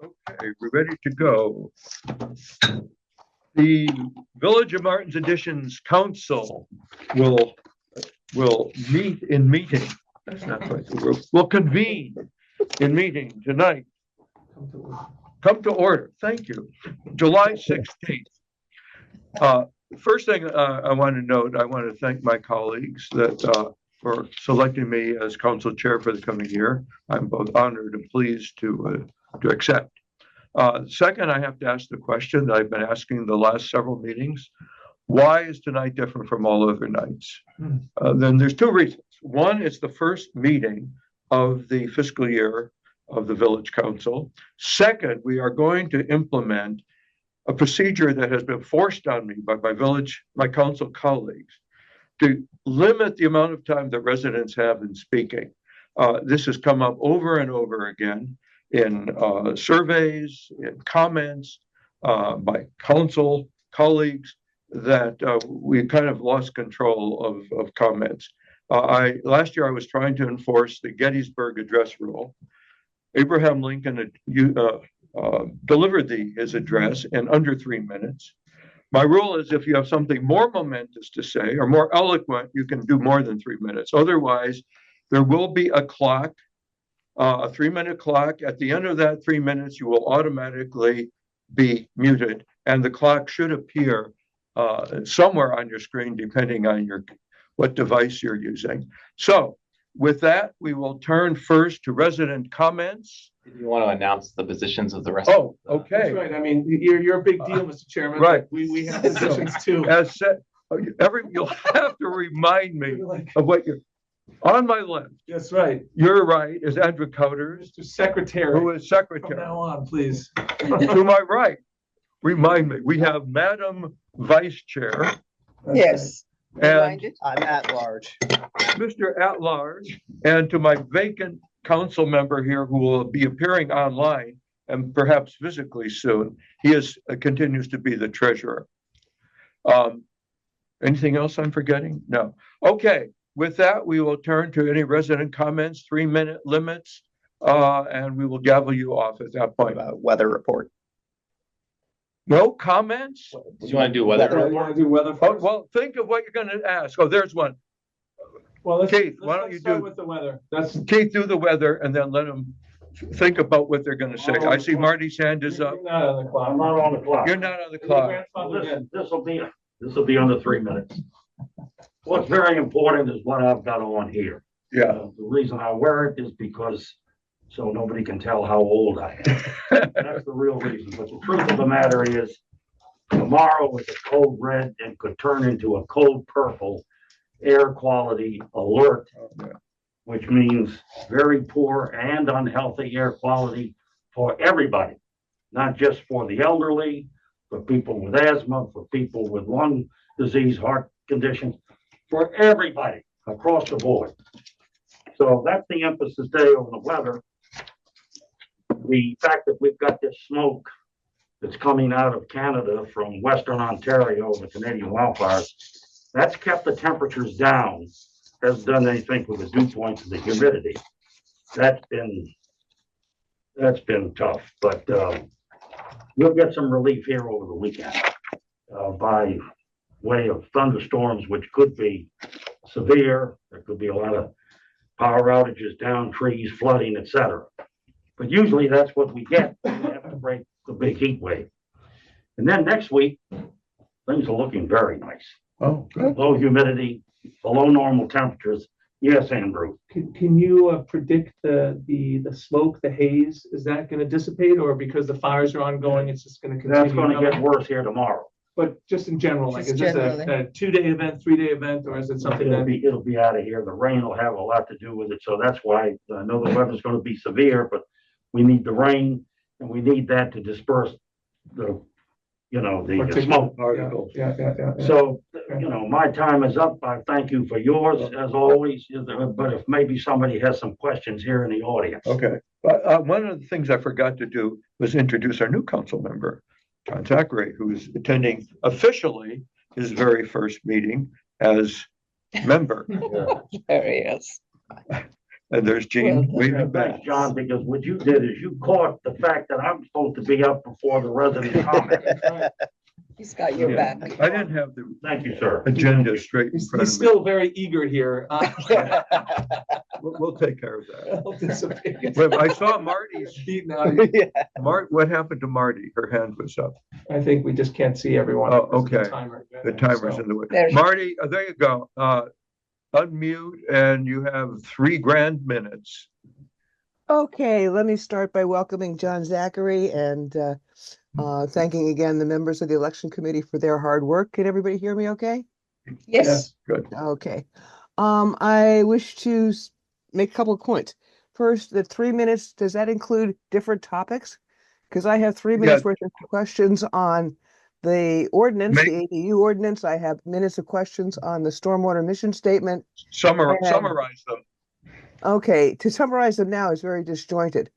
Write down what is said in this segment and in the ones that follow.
Okay, we're ready to go. The Village of Martins Additions Council will meet in meeting. That's not quite the word. Will convene in meeting tonight. Come to order. Thank you. July 16th. First thing I want to note, I want to thank my colleagues that for selecting me as council chair for the coming year. I'm both honored and pleased to accept. Second, I have to ask the question that I've been asking the last several meetings. Why is tonight different from all other nights? Then there's two reasons. One, it's the first meeting of the fiscal year of the Village Council. Second, we are going to implement a procedure that has been forced on me by my council colleagues to limit the amount of time that residents have in speaking. This has come up over and over again in surveys, in comments by council colleagues that we kind of lost control of comments. Last year I was trying to enforce the Gettysburg Address rule. Abraham Lincoln delivered his address in under 3 minutes. My rule is if you have something more momentous to say or more eloquent, you can do more than 3 minutes. Otherwise, there will be a clock, a 3-minute clock. At the end of that 3 minutes, you will automatically be muted, and the clock should appear somewhere on your screen, depending on what device you're using. So with that, we will turn first to resident comments. Did you want to announce the positions of the rest? Oh, okay. That's right. I mean, you're a big deal, Mr. Chairman. Right. We have positions too. As said, you'll have to remind me of what you're on my left. That's right. Your right is Andrew Cowders, Mr. Secretary. who is From secretary. now on, please. To my right, remind me, we have Madam Vice Chair. Yes, And I'm at large. Mr. At-Large, and to my vacant council member here who will be appearing online and perhaps physically soon, he continues to be the treasurer. Anything else I'm forgetting? No. Okay, with that, we will turn to any resident comments, 3-minute limits, and we will gavel you off at that point. Weather report. No comments? Do you want to do weather? You want to do weather Oh, first? well, think of what you're going to ask. Oh, there's one. Well, Keith, why don't you start do- with the weather? That's Keith, do the weather and then let them think about what they're going to say. I see Marty's hand is up. You're not on the clock. I'm not on the clock. You're not on the Your clock. grandfather did. This will be under 3 minutes. What's very important is what I've got on here. Yeah. The reason I wear it is because so nobody can tell how old I am. That's the real reason. But the truth of the matter is tomorrow is a code red and could turn into a code purple air quality alert, which means very poor and unhealthy air quality for everybody, not just for the elderly, for people with asthma, for people with lung disease, heart conditions, for everybody across the board. So that's the emphasis today on the weather. The fact that we've got this smoke that's coming out of Canada from Western Ontario, the Canadian wildfires, that's kept the temperatures down. Hasn't done anything with the dew points and the humidity. That's been tough, but we'll get some relief here over the weekend by way of thunderstorms, which could be severe. There could be a lot of power outages, down trees, flooding, etc. But usually that's what we get when we have to break the big heat wave. And then next week, things are looking very nice. Oh, good. Low humidity, below normal temperatures. Yes, Andrew. Can you predict the smoke, the haze? Is that going to dissipate, or because the fires are ongoing, it's just going to continue? That's going to get worse here tomorrow. But just in general, like, Just is this generally. a 2-day event, 3-day event, or is it something It'll be out of here. The rain will have a lot to do with it. So that's why I know the weather's going to be severe, but we need the rain and we need that to disperse the smoke. Particles. Yeah. So, my time is up. I thank you for yours as always. But if maybe somebody has some questions here in the audience. Okay. But one of the things I forgot to do was introduce our new council member, John Zachary, who's attending officially his very first meeting as member. There he is. And there's Gene waving back. Thanks, John, because what you did is you caught the fact that I'm supposed to be up before the resident comment. He's got your Yeah. back. I didn't have the Thank you, sir. agenda straight in He's front of me. still very eager here. We'll take care of that. I'll dissipate. But I saw Marty's, Beaten out. what happened to Marty? Her hand was up. I think we just can't see everyone. Oh, because of the okay. timer. The timer's So, in the way. There. Marty, there you go. Unmute and you have 3 grand minutes. Okay, let me start by welcoming John Zachary and thanking again the members of the election committee for their hard work. Can everybody hear me okay? Yes, Good. Okay. I wish to make a couple of points. First, the 3 minutes, does that include different topics? Because I have 3 minutes worth of questions on the ordinance, Make- the ADU ordinance. I have minutes of questions on the stormwater mission statement. Summarize them. Okay, to summarize them now is very disjointed.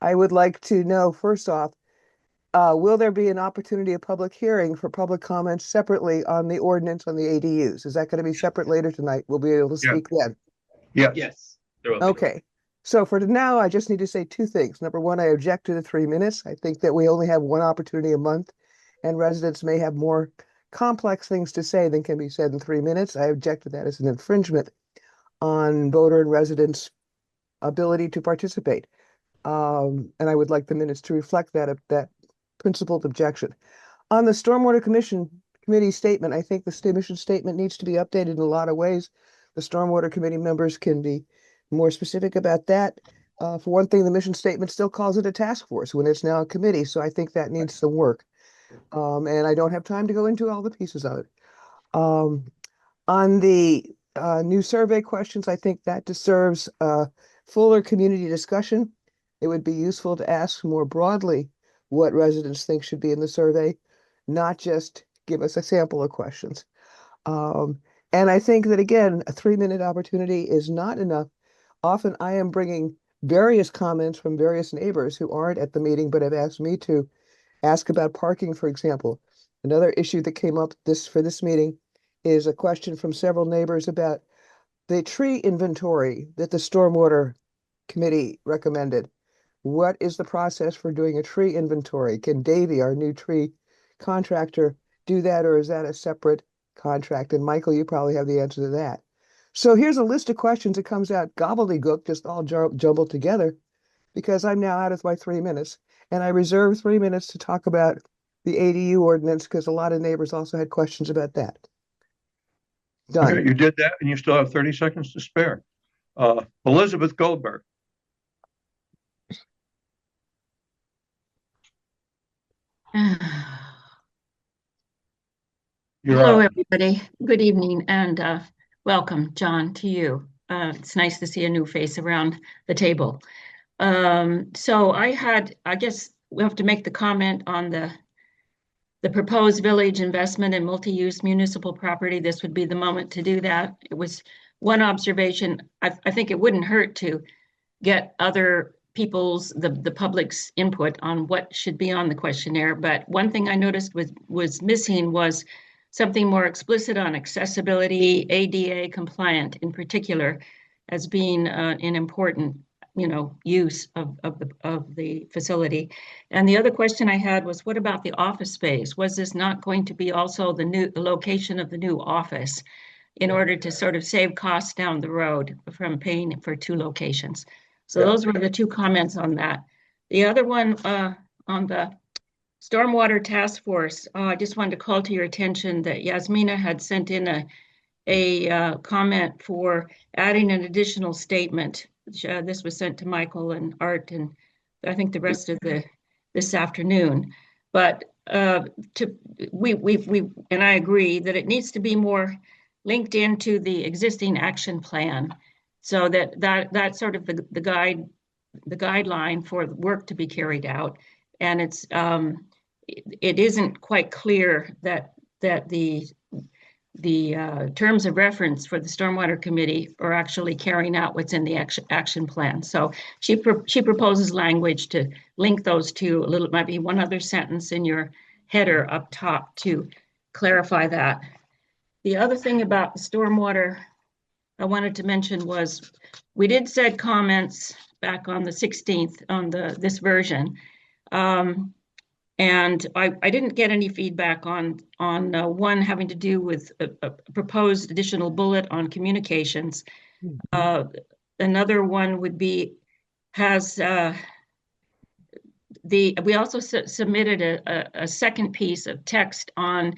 I would like to know, first off, will there be an opportunity of public hearing for public comments separately on the ordinance on the ADUs? Is that going to be separate later tonight? We'll be able to Yeah. speak then. Yes. Yes. there will be. Okay, so for now, I just need to say 2 things. Number one, I object to the 3 minutes. I think that we only have one opportunity a month, and residents may have more complex things to say than can be said in 3 minutes. I object to that as an infringement on voter and residents' ability to participate. And I would like the minutes to reflect that principled objection. On the Stormwater Committee statement, I think the mission statement needs to be updated in a lot of ways. The Stormwater Committee members can be more specific about that. For one thing, the mission statement still calls it a task force when it's now a committee, so I think that needs some work. And I don't have time to go into all the pieces of it. On the new survey questions, I think that deserves fuller community discussion. It would be useful to ask more broadly what residents think should be in the survey, not just give us a sample of questions. And I think that, again, a 3-minute opportunity is not enough. Often I am bringing various comments from various neighbors who aren't at the meeting, but have asked me to ask about parking, for example. Another issue that came up for this meeting is a question from several neighbors about the tree inventory that the Stormwater Committee recommended. What is the process for doing a tree inventory? Can Davey, our new tree contractor, do that, or is that a separate contract? And Michael, you probably have the answer to that. So here's a list of questions that comes out gobbledygook, just all jumbled together, because I'm now out of my 3 minutes, and I reserve 3 minutes to talk about the ADU ordinance, because a lot of neighbors also had questions about that. Done. Okay, you did that and you still have 30 seconds to spare. Elizabeth Goldberg. You're Hello, on. everybody. Good evening and welcome, John, to you. It's nice to see a new face around the table. So I guess we have to make the comment on the proposed village investment in multi-use municipal property. This would be the moment to do that. It was one observation. I think it wouldn't hurt to get other people's, the public's input on what should be on the questionnaire. But one thing I noticed was missing was something more explicit on accessibility, ADA compliant in particular, as being an important, use of the facility. And the other question I had was, what about the office space? Was this not going to be also the location of the new office in order to sort of save costs down the road from paying for 2 locations? So those were the 2 comments on that. The other one on the Stormwater Task Force, I just wanted to call to your attention that Yasmina had sent in a comment for adding an additional statement. This was sent to Michael and Art and I think the rest of this afternoon. But we and I agree that it needs to be more linked into the existing action plan, so that's sort of the guideline for the work to be carried out. And it isn't quite clear that the terms of reference for the Stormwater Committee are actually carrying out what's in the action plan. So she proposes language to link those two a little. It might be one other sentence in your header up top to clarify that. The other thing about the stormwater I wanted to mention was we did said comments back on the 16th on this version. And I didn't get any feedback on one having to do with a proposed additional bullet on communications. Another one would be, we also submitted a second piece of text on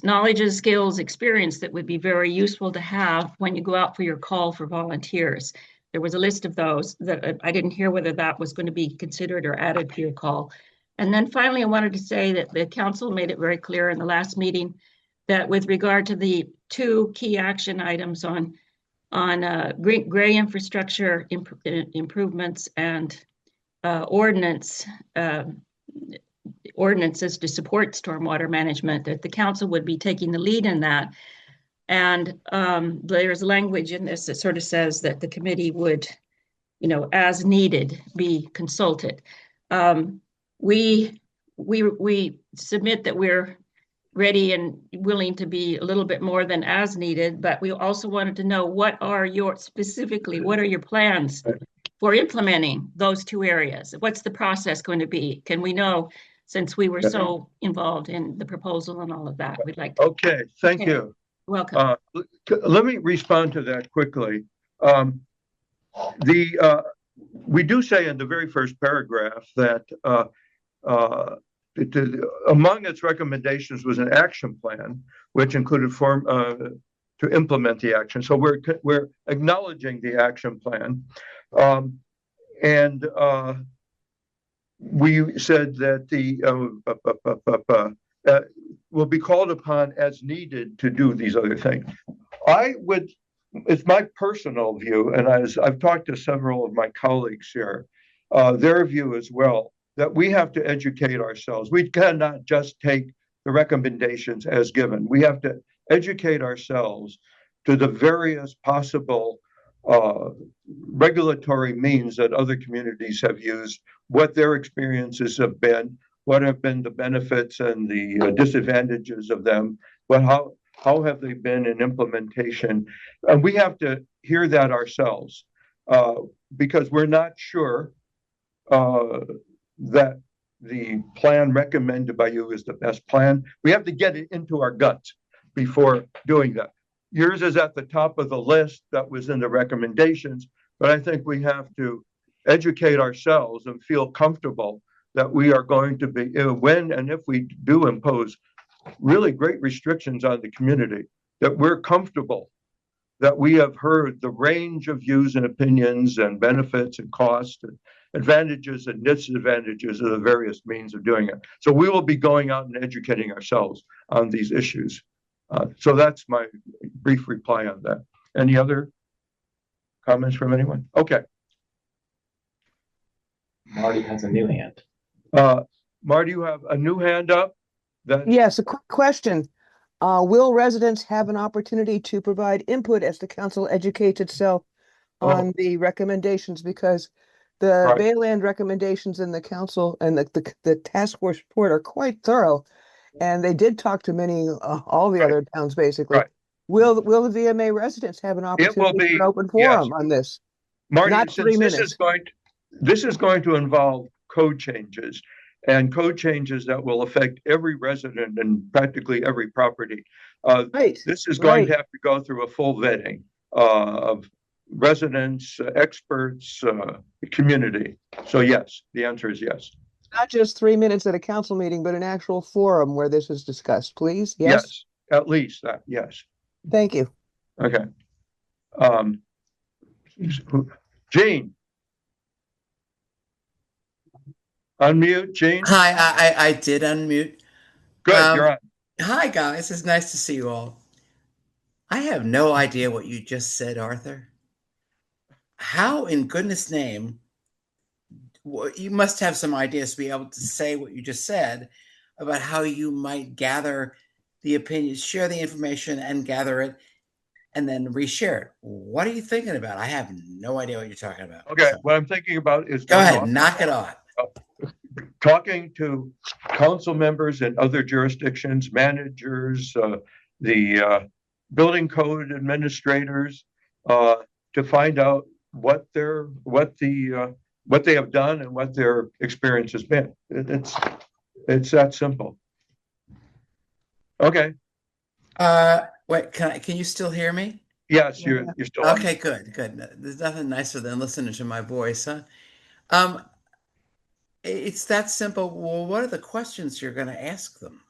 knowledge, skills, experience that would be very useful to have when you go out for your call for volunteers. There was a list of those that I didn't hear whether that was going to be considered or added to your call. And then finally, I wanted to say that the council made it very clear in the last meeting that with regard to the two key action items on gray infrastructure improvements and ordinances to support stormwater management, that the council would be taking the lead in that. And there's language in this that sort of says that the committee would, as needed, be consulted. We submit that we're ready and willing to be a little bit more than as needed, but we also wanted to know what are your plans for implementing those two areas? What's the process going to be? Can we know, since we were so involved in the proposal and all of that? We'd like to. Okay, thank you. Welcome. Let me respond to that quickly. We do say in the very first paragraph that among its recommendations was an action plan, which included to implement the action. So we're acknowledging the action plan, and we said that will be called upon as needed to do these other things. It's my personal view, and I've talked to several of my colleagues here, their view as well, that we have to educate ourselves. We cannot just take the recommendations as given. We have to educate ourselves to the various possible regulatory means that other communities have used, what their experiences have been, what have been the benefits and the disadvantages of them, how have they been in implementation? And we have to hear that ourselves because we're not sure that the plan recommended by you is the best plan. We have to get it into our guts before doing that. Yours is at the top of the list that was in the recommendations, but I think we have to educate ourselves and feel comfortable that we are going to be, when and if we do impose really great restrictions on the community, that we're comfortable, that we have heard the range of views and opinions and benefits and costs and advantages and disadvantages of the various means of doing it. So we will be going out and educating ourselves on these issues. So that's my brief reply on that. Any other comments from anyone? Okay. Marty has a new hand. Marty, you have a new hand up? Yes, a quick question. Will residents have an opportunity to provide input as the council educates itself on the recommendations? Because the Bayland recommendations in the council and the task force report are quite thorough, and they did talk to all the other towns basically. Right. Will the VMA residents have an opportunity for an open forum on this? Marty, Not 3 minutes. This is going to involve code changes, and code changes that will affect every resident and practically every property. This is going to have to go through a full vetting of residents, experts, community. So yes, the answer is yes. Not just 3 minutes at a council meeting, but an actual forum where this is discussed, please. Yes, at least that. Yes. Thank you. Okay. Jean. Unmute, Jean. Hi, I did unmute. Good, you're on. Hi, guys. It's nice to see you all. I have no idea what you just said, Arthur. How in goodness name, you must have some ideas to be able to say what you just said about how you might gather the opinions, share the information and gather it, and then reshare it. What are you thinking about? I have no idea what you're talking about. Okay, what I'm thinking about is... Go ahead, knock it off. Talking to council members in other jurisdictions, managers, the building code administrators, to find out what they have done and what their experience has been. It's that simple. Okay. Wait, can you still hear me? Yes, you're still on. Okay, good. There's nothing nicer than listening to my voice, huh? It's that simple. Well, what are the questions you're going to ask them?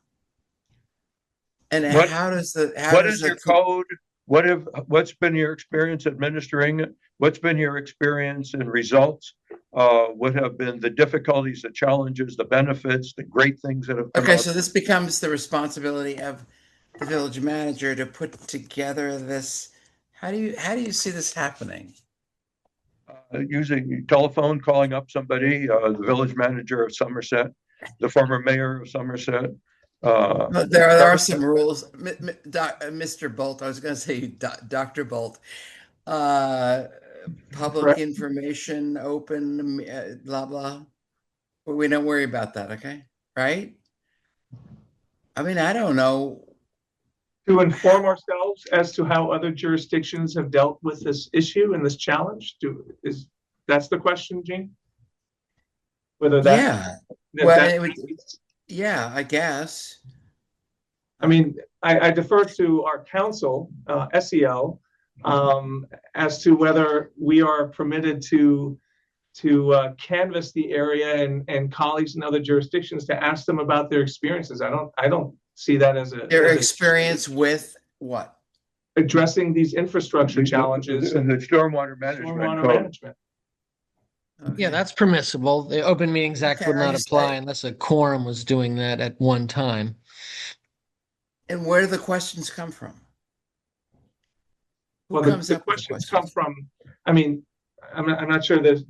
And how does your code? What's been your experience administering it? What's been your experience and results? What have been the difficulties, the challenges, the benefits, the great things that have come Okay, out? so this becomes the responsibility of the village manager to put together this. How do you see this happening? Using telephone, calling up somebody, the village manager of Somerset, the former mayor of Somerset. There are some rules, Mr. Bolt. I was going to say Dr. Bolt. Public information, open, blah blah. We don't worry about that, okay? Right? I mean, I don't know. To inform ourselves as to how other jurisdictions have dealt with this issue and this challenge? That's the question, Gene? Whether that, yeah, I guess. I mean, I defer to our council, SEL, as to whether we are permitted to canvass the area and colleagues in other jurisdictions to ask them about their experiences. I don't see that as their experience with what? Addressing these infrastructure challenges and the stormwater management. Okay. Yeah, that's permissible. The Open Meetings Act would not apply unless a quorum was doing that at one time. And where do the questions come from? Well, the questions come from, I mean, I'm not sure there's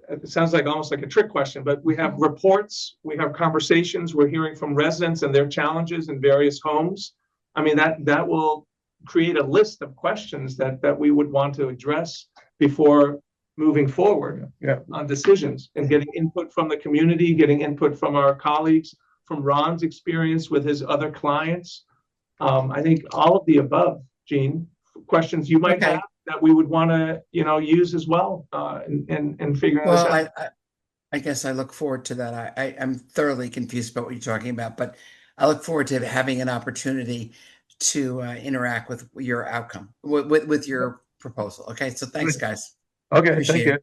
it sounds like almost like a trick question, but we have reports, we have conversations, we're hearing from residents and their challenges in various homes. I mean, that will create a list of questions that we would want to address before moving forward on decisions, and getting input from the community, getting input from our colleagues, from Ron's experience with his other clients. I think all of the above, Gene, questions you might have that we would want to, use as well in figuring this out. I guess I look forward to that. I'm thoroughly confused about what you're talking about, but I look forward to having an opportunity to interact with your outcome, with your proposal. Okay, so thanks, guys. Okay, Appreciate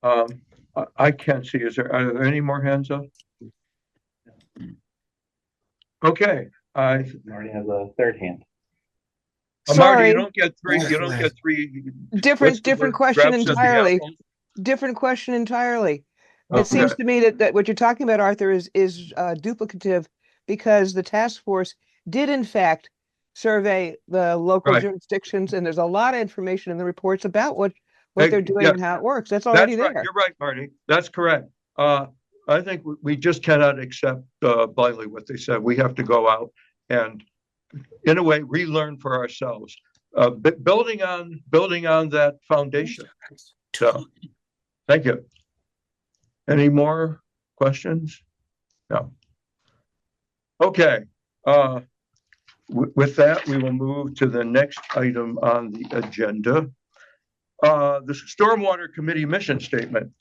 thank you. I can't see. Are there any more hands up? Okay. Marty has a third hand. Marty, Sorry, you don't get three. You don't get three. different question entirely. Different question entirely. It seems to me that what you're talking about, Arthur, is duplicative, because the task force did in fact survey the local jurisdictions, and there's a lot of information in the reports about what they're doing and how it works. That's already there. You're right, Marty. That's correct. I think we just cannot accept blindly what they said. We have to go out and, in a way, relearn for ourselves, building on that foundation. So, thank you. Any more questions? No. Okay. With that, we will move to the next item on the agenda. The Stormwater Committee mission statement.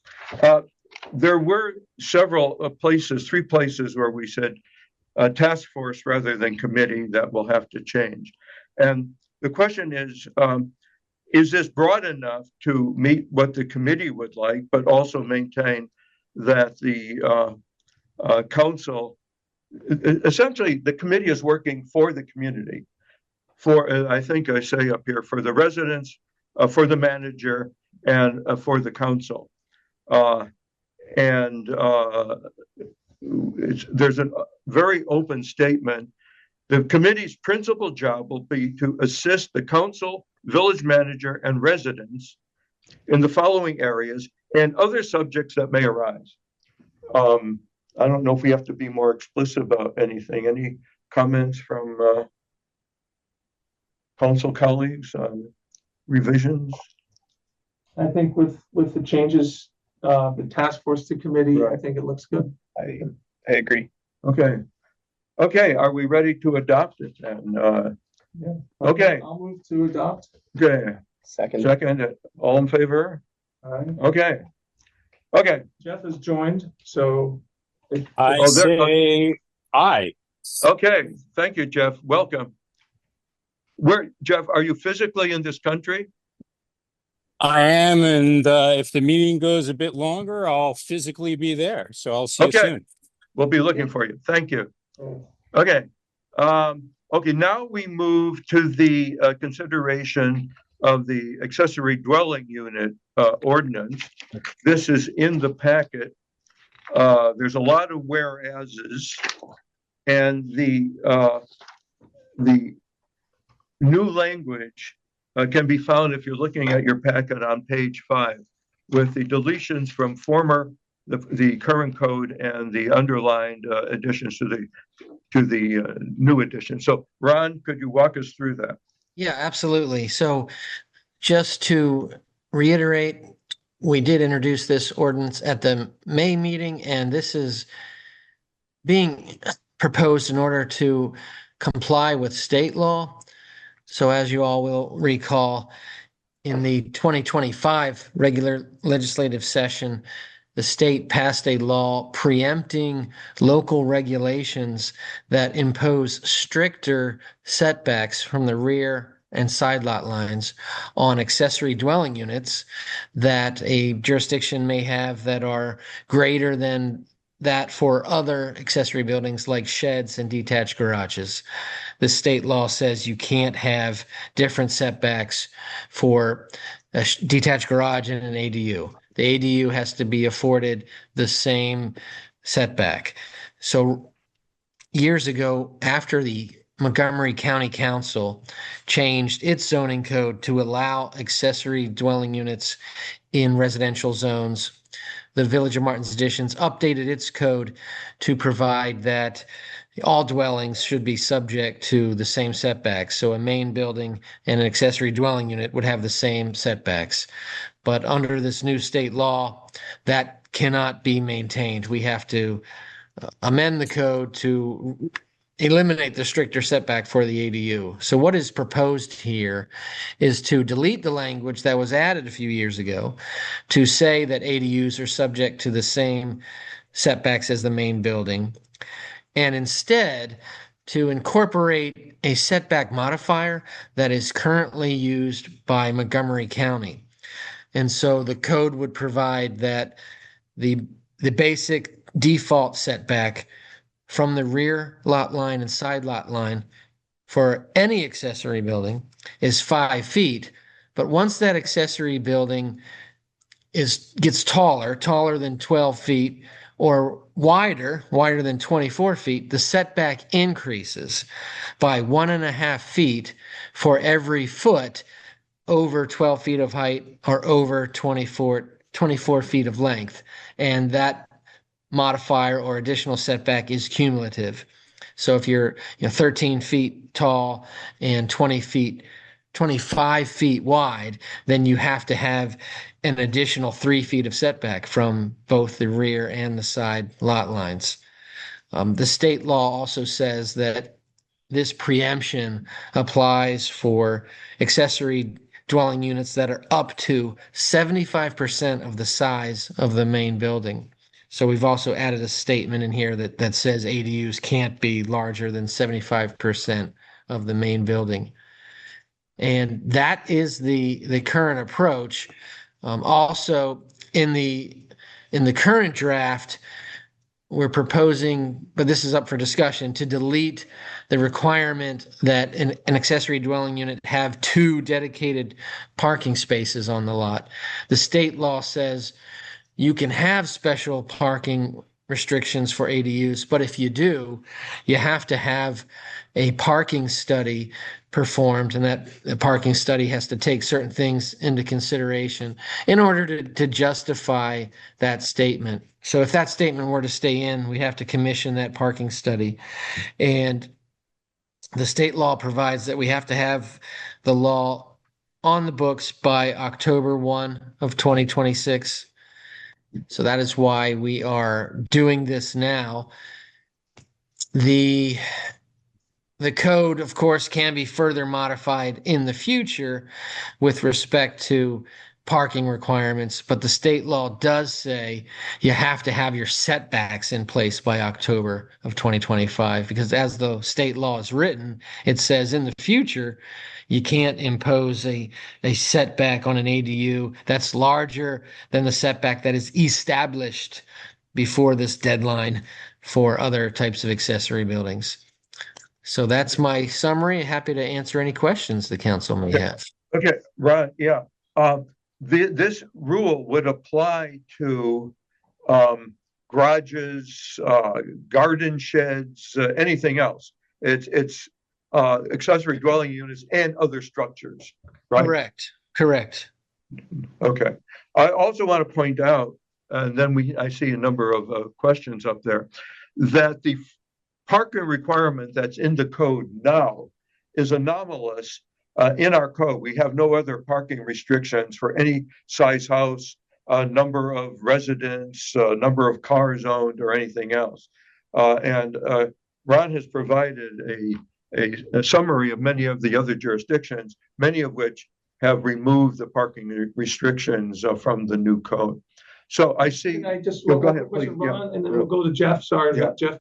There were several three places where we said task force rather than committee. That will have to change. And the question is this broad enough to meet what the committee would like, but also maintain that the council, essentially the committee is working for the community, for, I think I say up here, for the residents, for the manager, and for the council. There's a very open statement. The committee's principal job will be to assist the council, village manager, and residents in the following areas and other subjects that may arise. I don't know if we have to be more explicit about anything. Any comments from council colleagues on revisions? I think with the changes, the task force to committee, I think it looks good. I agree. Okay. Are we ready to adopt it then? Yeah. Okay. I'll move to adopt. Okay, Second. second, all in favor? All right. Okay. Okay, Jeff has joined, so. I Oh, there- say aye. okay, thank you, Jeff, welcome. Where, Jeff, are you physically in this country? I am, and if the meeting goes a bit longer, I'll physically be there. So I'll see you Okay. soon. We'll be looking for you, thank you. Oh, Okay, okay, now we move to the consideration of the accessory dwelling unit ordinance. This is in the packet. There's a lot of whereases, and the new language can be found if you're looking at your packet on page 5, with the deletions from the current code and the underlined additions to the new edition. So, Ron, could you walk us through that? Yeah, absolutely. So just to reiterate, we did introduce this ordinance at the May meeting, and this is being proposed in order to comply with state law. So as you all will recall, in the 2025 regular legislative session, the state passed a law preempting local regulations that impose stricter setbacks from the rear and side lot lines on accessory dwelling units that a jurisdiction may have that are greater than that for other accessory buildings like sheds and detached garages. The state law says you can't have different setbacks for a detached garage and an ADU. The ADU has to be afforded the same setback. So years ago, after the Montgomery County Council changed its zoning code to allow accessory dwelling units in residential zones, the Village of Martin's Additions updated its code to provide that all dwellings should be subject to the same setbacks. So a main building and an accessory dwelling unit would have the same setbacks. But under this new state law, that cannot be maintained. We have to amend the code to eliminate the stricter setback for the ADU. So what is proposed here is to delete the language that was added a few years ago to say that ADUs are subject to the same setbacks as the main building, and instead to incorporate a setback modifier that is currently used by Montgomery County. And so the code would provide that the basic default setback from the rear lot line and side lot line for any accessory building is 5 feet. But once that accessory building gets taller than 12 feet, or wider than 24 feet, the setback increases by 1.5 feet for every foot over 12 feet of height or over 24 feet of length. And that modifier or additional setback is cumulative. So if you're 13 feet tall and 25 feet wide, then you have to have an additional 3 feet of setback from both the rear and the side lot lines. The state law also says that this preemption applies for accessory dwelling units that are up to 75% of the size of the main building. So we've also added a statement in here that says ADUs can't be larger than 75% of the main building. And that is the current approach. Also, in the current draft, we're proposing, but this is up for discussion, to delete the requirement that an accessory dwelling unit have 2 dedicated parking spaces on the lot. The state law says you can have special parking restrictions for ADUs, but if you do, you have to have a parking study performed, and that the parking study has to take certain things into consideration in order to justify that statement. So if that statement were to stay in, we have to commission that parking study. And the state law provides that we have to have the law on the books by October 1 of 2026. So that is why we are doing this now. The the code, of course, can be further modified in the future with respect to parking requirements, but the state law does say you have to have your setbacks in place by October of 2025, because as the state law is written, it says in the future, you can't impose a setback on an ADU that's larger than the setback that is established before this deadline for other types of accessory buildings. So that's my summary. Happy to answer any questions the council may have. Okay, Ron, yeah. This rule would apply to garages, garden sheds, anything else. It's accessory dwelling units and other structures, right? Correct. Okay. I also want to point out, and then I see a number of questions up there, that the parking requirement that's in the code now is anomalous. In our code, we have no other parking restrictions for any size house, number of residents, number of cars owned, or anything else. And Ron has provided a summary of many of the other jurisdictions, many of which have removed the parking restrictions from the new code. So I see. Can I just go one ahead, question, please. Ron, and then we'll go to Jeff. Sorry, Yeah. Jeff.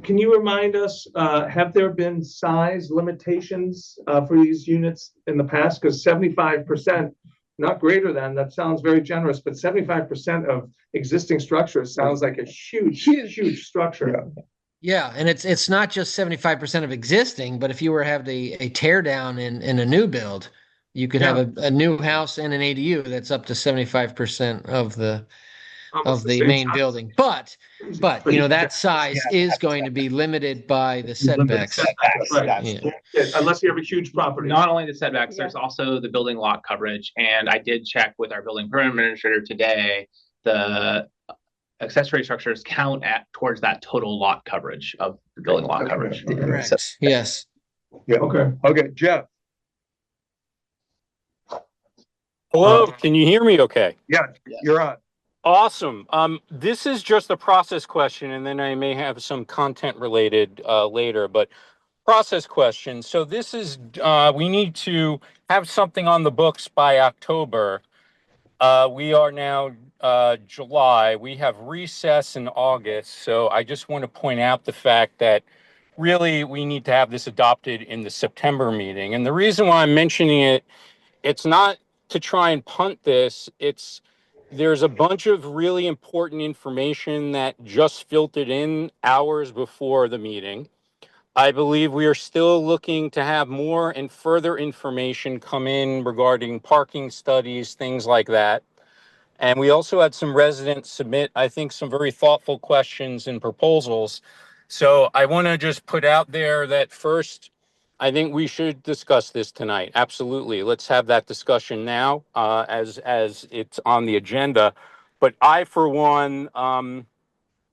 Can you remind us, have there been size limitations for these units in the past? Because 75%, not greater than, that sounds very generous, but 75% of existing structures sounds like a huge structure. Yeah, and it's not just 75% of existing, but if you were to have a tear down in a new build, you could have a new house and an ADU that's up to 75% of the main building. But you know, that size is going to be limited by the setbacks. Right. Yeah. Unless you have a huge property. Not only the setbacks, there's also the building lot coverage. And I did check with our building permit administrator today. The accessory structures count towards that total lot coverage of the building lot coverage. Correct. Yes. Yeah. Okay, Jeff. Hello, can you hear me okay? Yeah, you're on. Awesome. This is just a process question, and then I may have some content related later, but process question. So this is, we need to have something on the books by October. We are now July. We have recess in August. So I just want to point out the fact that really we need to have this adopted in the September meeting. And the reason why I'm mentioning it, it's not to try and punt this. There's a bunch of really important information that just filtered in hours before the meeting. I believe we are still looking to have more and further information come in regarding parking studies, things like that. And we also had some residents submit, I think, some very thoughtful questions and proposals. So I want to just put out there that first, I think we should discuss this tonight. Absolutely. Let's have that discussion now as it's on the agenda. But I, for one, I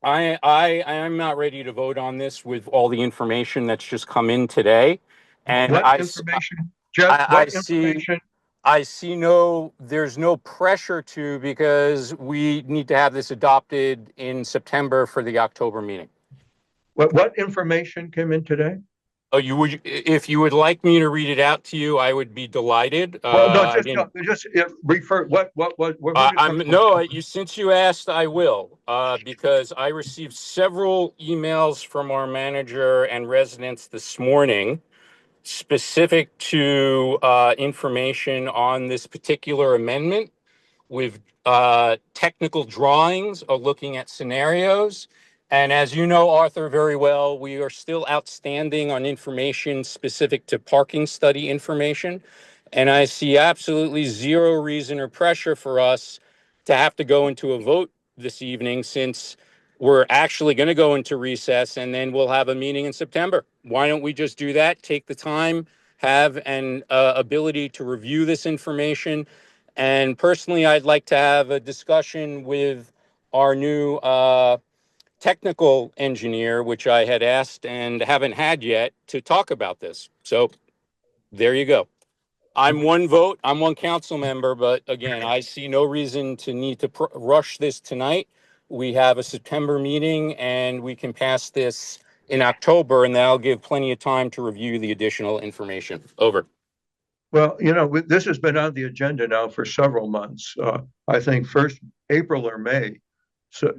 am not ready to vote on this with all the information that's just come in today. And What information? Jeff, what information? There's no pressure to, because we need to have this adopted in September for the October meeting. What information came in today? Oh, if you would like me to read it out to you, I would be delighted. Well, no, just refer. What since you asked, I will, because I received several emails from our manager and residents this morning, specific to information on this particular amendment, with technical drawings or looking at scenarios. And as you know, Arthur, very well, we are still outstanding on information specific to parking study information. And I see absolutely zero reason or pressure for us to have to go into a vote this evening, since we're actually going to go into recess and then we'll have a meeting in September. Why don't we just do that? Take the time, have an ability to review this information. And personally, I'd like to have a discussion with our new technical engineer, which I had asked and haven't had yet, to talk about this. So there you go. I'm one vote, I'm one council member, but again, I see no reason to need to rush this tonight. We have a September meeting and we can pass this in October, and that'll give plenty of time to review the additional information. Over. Well, this has been on the agenda now for several months. I think first April or May. So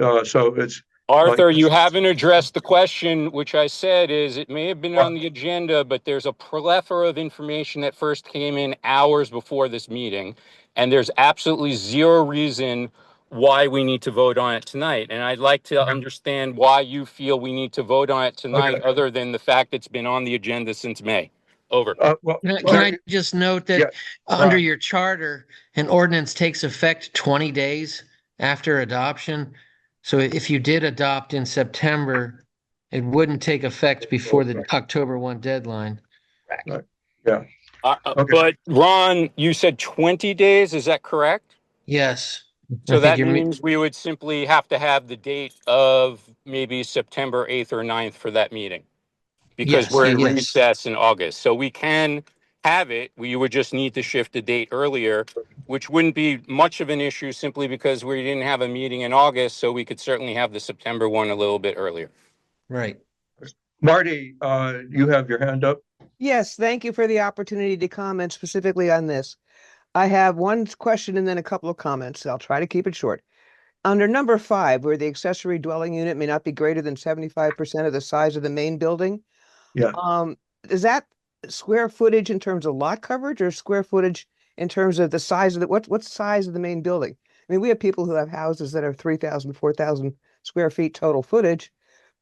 it's. Arthur, you haven't addressed the question, which I said is it may have been on the agenda, but there's a plethora of information that first came in hours before this meeting, and there's absolutely zero reason why we need to vote on it tonight. And I'd like to understand why you feel we need to vote on it tonight, other than the fact it's been on the agenda since May. Over. Can I just note that under your charter, an ordinance takes effect 20 days after adoption. So if you did adopt in September, it wouldn't take effect before the October 1 deadline. Yeah. But Ron, you said 20 days. Is that correct? Yes. So that means we would simply have to have the date of maybe September 8th or 9th for that meeting, because we're in recess in August. So we can have it. We would just need to shift the date earlier, which wouldn't be much of an issue simply because we didn't have a meeting in August. So we could certainly have the September one a little bit earlier. Right. Marty, you have your hand up. Yes, thank you for the opportunity to comment specifically on this. I have one question and then a couple of comments. I'll try to keep it short. Under number 5, where the accessory dwelling unit may not be greater than 75% of the size of the main building. Yeah. Is that square footage in terms of lot coverage, or square footage in terms of the size of the, what size of the main building? I mean, we have people who have houses that are 3,000, 4,000 square feet total footage,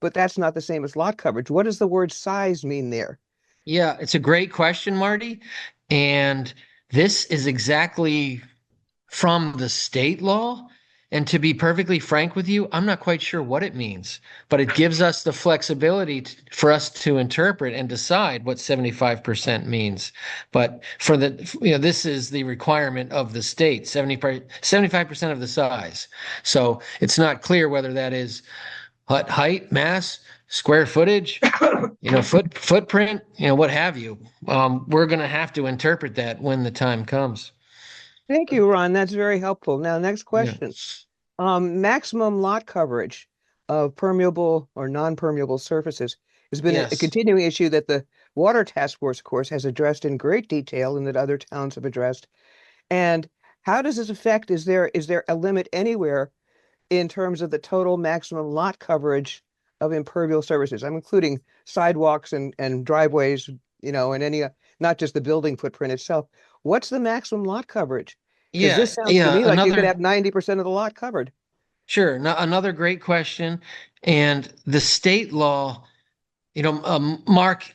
but that's not the same as lot coverage. What does the word size mean there? Yeah, it's a great question, Marty. And this is exactly from the state law. And to be perfectly frank with you, I'm not quite sure what it means, but it gives us the flexibility for us to interpret and decide what 75% means. But this is the requirement of the state, 75% of the size. So it's not clear whether that is height, mass, square footage, footprint, what have you. We're going to have to interpret that when the time comes. Thank you, Ron. That's very helpful. Now, next question. Maximum lot coverage of permeable or non-permeable surfaces has been a continuing issue that the Water Task Force, of course, has addressed in great detail and that other towns have addressed. And how does this affect, is there a limit anywhere in terms of the total maximum lot coverage of impermeable surfaces? I'm including sidewalks and driveways, and any, not just the building footprint itself. What's the maximum lot coverage? Because this sounds to me like you could have 90% of the lot covered. Sure. Now, another great question. And the state law, Mark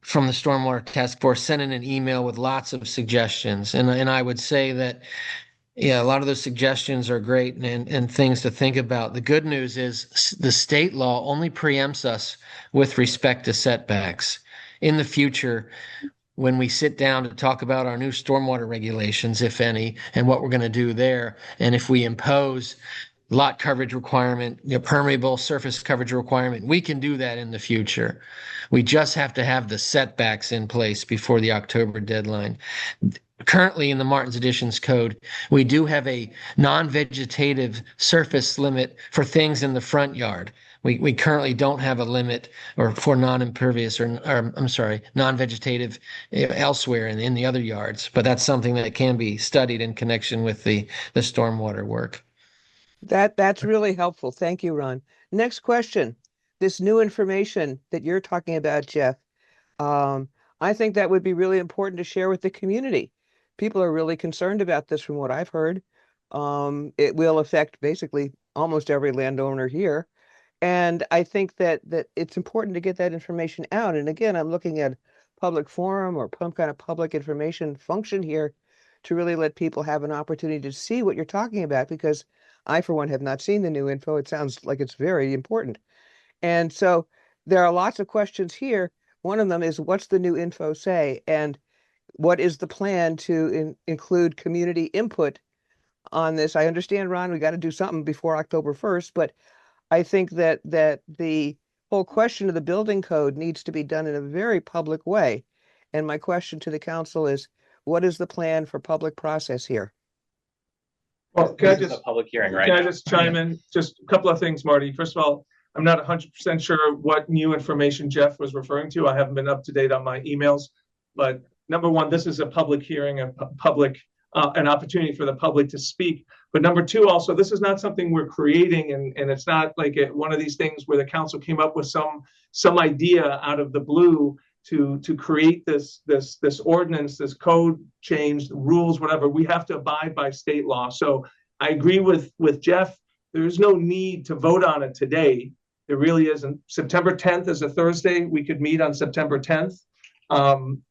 from the Stormwater Task Force sent in an email with lots of suggestions. And I would say that, a lot of those suggestions are great and things to think about. The good news is the state law only preempts us with respect to setbacks. In the future, when we sit down to talk about our new stormwater regulations, if any, and what we're going to do there, and if we impose lot coverage requirement, permeable surface coverage requirement, we can do that in the future. We just have to have the setbacks in place before the October deadline. Currently in the Martin's Additions Code, we do have a non-vegetative surface limit for things in the front yard. We currently don't have a limit or for non-impervious or non-vegetative elsewhere in the other yards, but that's something that can be studied in connection with the stormwater work. That's really helpful. Thank you, Ron. Next question. This new information that you're talking about, Jeff, I think that would be really important to share with the community. People are really concerned about this from what I've heard. It will affect basically almost every landowner here. And I think that it's important to get that information out. And again, I'm looking at public forum or some kind of public information function here to really let people have an opportunity to see what you're talking about, because I, for one, have not seen the new info. It sounds like it's very important. And so there are lots of questions here. One of them is, what's the new info say? And what is the plan to include community input on this? I understand, Ron, we got to do something before October 1st, but I think that the whole question of the building code needs to be done in a very public way. And my question to the council is, what is the plan for public process here? Well, This is a public hearing, right? Can I just chime in? Just a couple of things, Marty. First of all, I'm not 100% sure what new information Jeff was referring to. I haven't been up to date on my emails, but number one, this is a public hearing, an opportunity for the public to speak. But number two, also, this is not something we're creating, and it's not like one of these things where the council came up with some idea out of the blue to create this ordinance, this code change, rules, whatever. We have to abide by state law. So I agree with Jeff. There's no need to vote on it today. There really isn't. September 10th is a Thursday. We could meet on September 10th.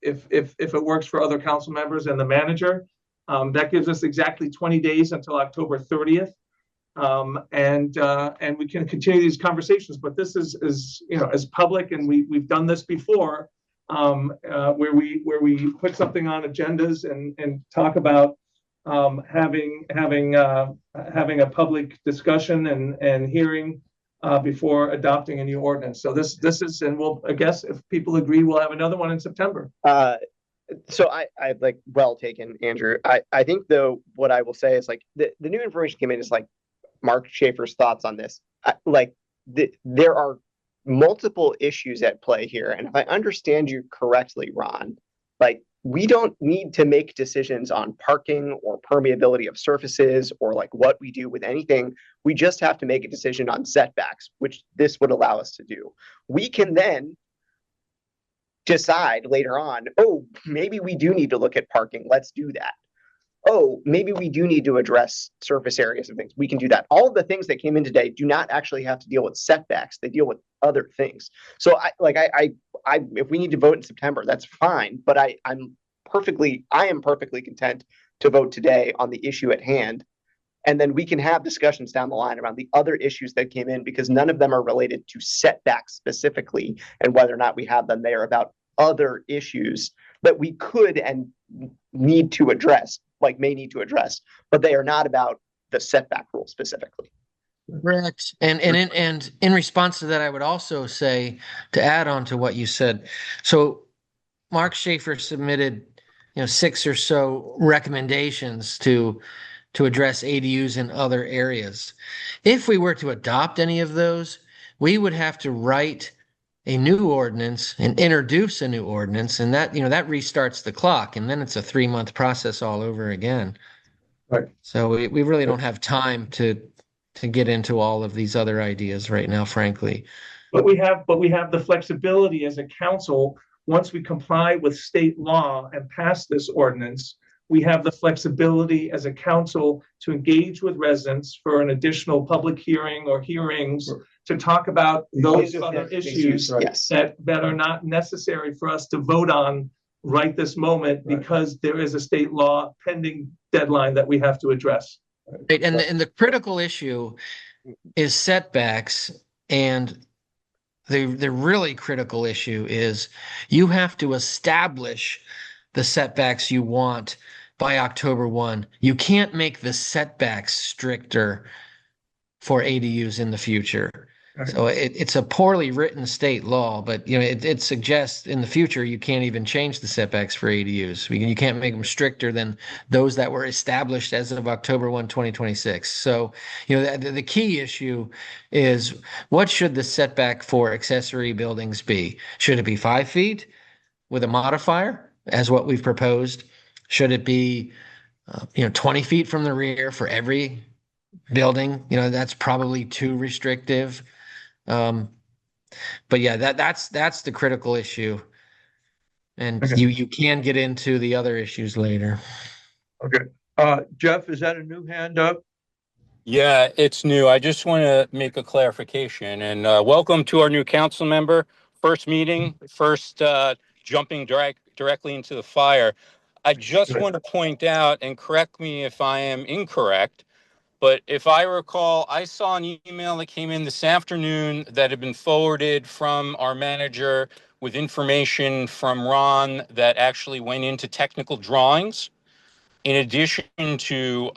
If it works for other council members and the manager. That gives us exactly 20 days until October 30th. And we can continue these conversations, but this is as public, and we've done this before, where we put something on agendas and talk about having a public discussion and hearing before adopting a new ordinance. So this is, and I guess if people agree, we'll have another one in September. So I like, well taken, Andrew. I think though, what I will say is like the new information came in is like Mark Schaefer's thoughts on this. There are multiple issues at play here. And if I understand you correctly, Ron, like we don't need to make decisions on parking or permeability of surfaces or like what we do with anything. We just have to make a decision on setbacks, which this would allow us to do. We can then decide later on, oh, maybe we do need to look at parking. Let's do that. Oh, maybe we do need to address surface areas and things. We can do that. All of the things that came in today do not actually have to deal with setbacks. They deal with other things. So if we need to vote in September, that's fine. But I am perfectly content to vote today on the issue at hand. And then we can have discussions down the line around the other issues that came in, because none of them are related to setbacks specifically, and whether or not we have them, they are about other issues that we could and need to address, may need to address, but they are not about the setback rule specifically. Correct. And in response to that, I would also say, to add on to what you said, so Mark Schaefer submitted 6 or so recommendations to address ADUs in other areas. If we were to adopt any of those, we would have to write a new ordinance and introduce a new ordinance, and that restarts the clock, and then it's a 3-month process all over again. Right. So we really don't have time to get into all of these other ideas right now, frankly. But we have the flexibility as a council. Once we comply with state law and pass this ordinance, we have the flexibility as a council to engage with residents for an additional public hearing or hearings to talk about those other issues that are not necessary for us to vote on right this moment, because there is a state law pending deadline that we have to address. Right. And the critical issue is setbacks, and the really critical issue is you have to establish the setbacks you want by October 1. You can't make the setbacks stricter for ADUs in the future. Okay. So it's a poorly written state law, but it suggests in the future you can't even change the setbacks for ADUs. You can't make them stricter than those that were established as of October 1, 2026. So the key issue is, what should the setback for accessory buildings be? Should it be 5 feet with a modifier, as what we've proposed? Should it be 20 feet from the rear for every building? That's probably too restrictive. But yeah, that's the critical issue, and okay. you can get into the other issues later. Okay. Jeff, is that a new hand up? Yeah, it's new. I just want to make a clarification, and welcome to our new council member. First meeting, jumping directly into the fire. I just want to point out, and correct me if I am incorrect, but if I recall, I saw an email that came in this afternoon that had been forwarded from our manager with information from Ron that actually went into technical drawings, in addition to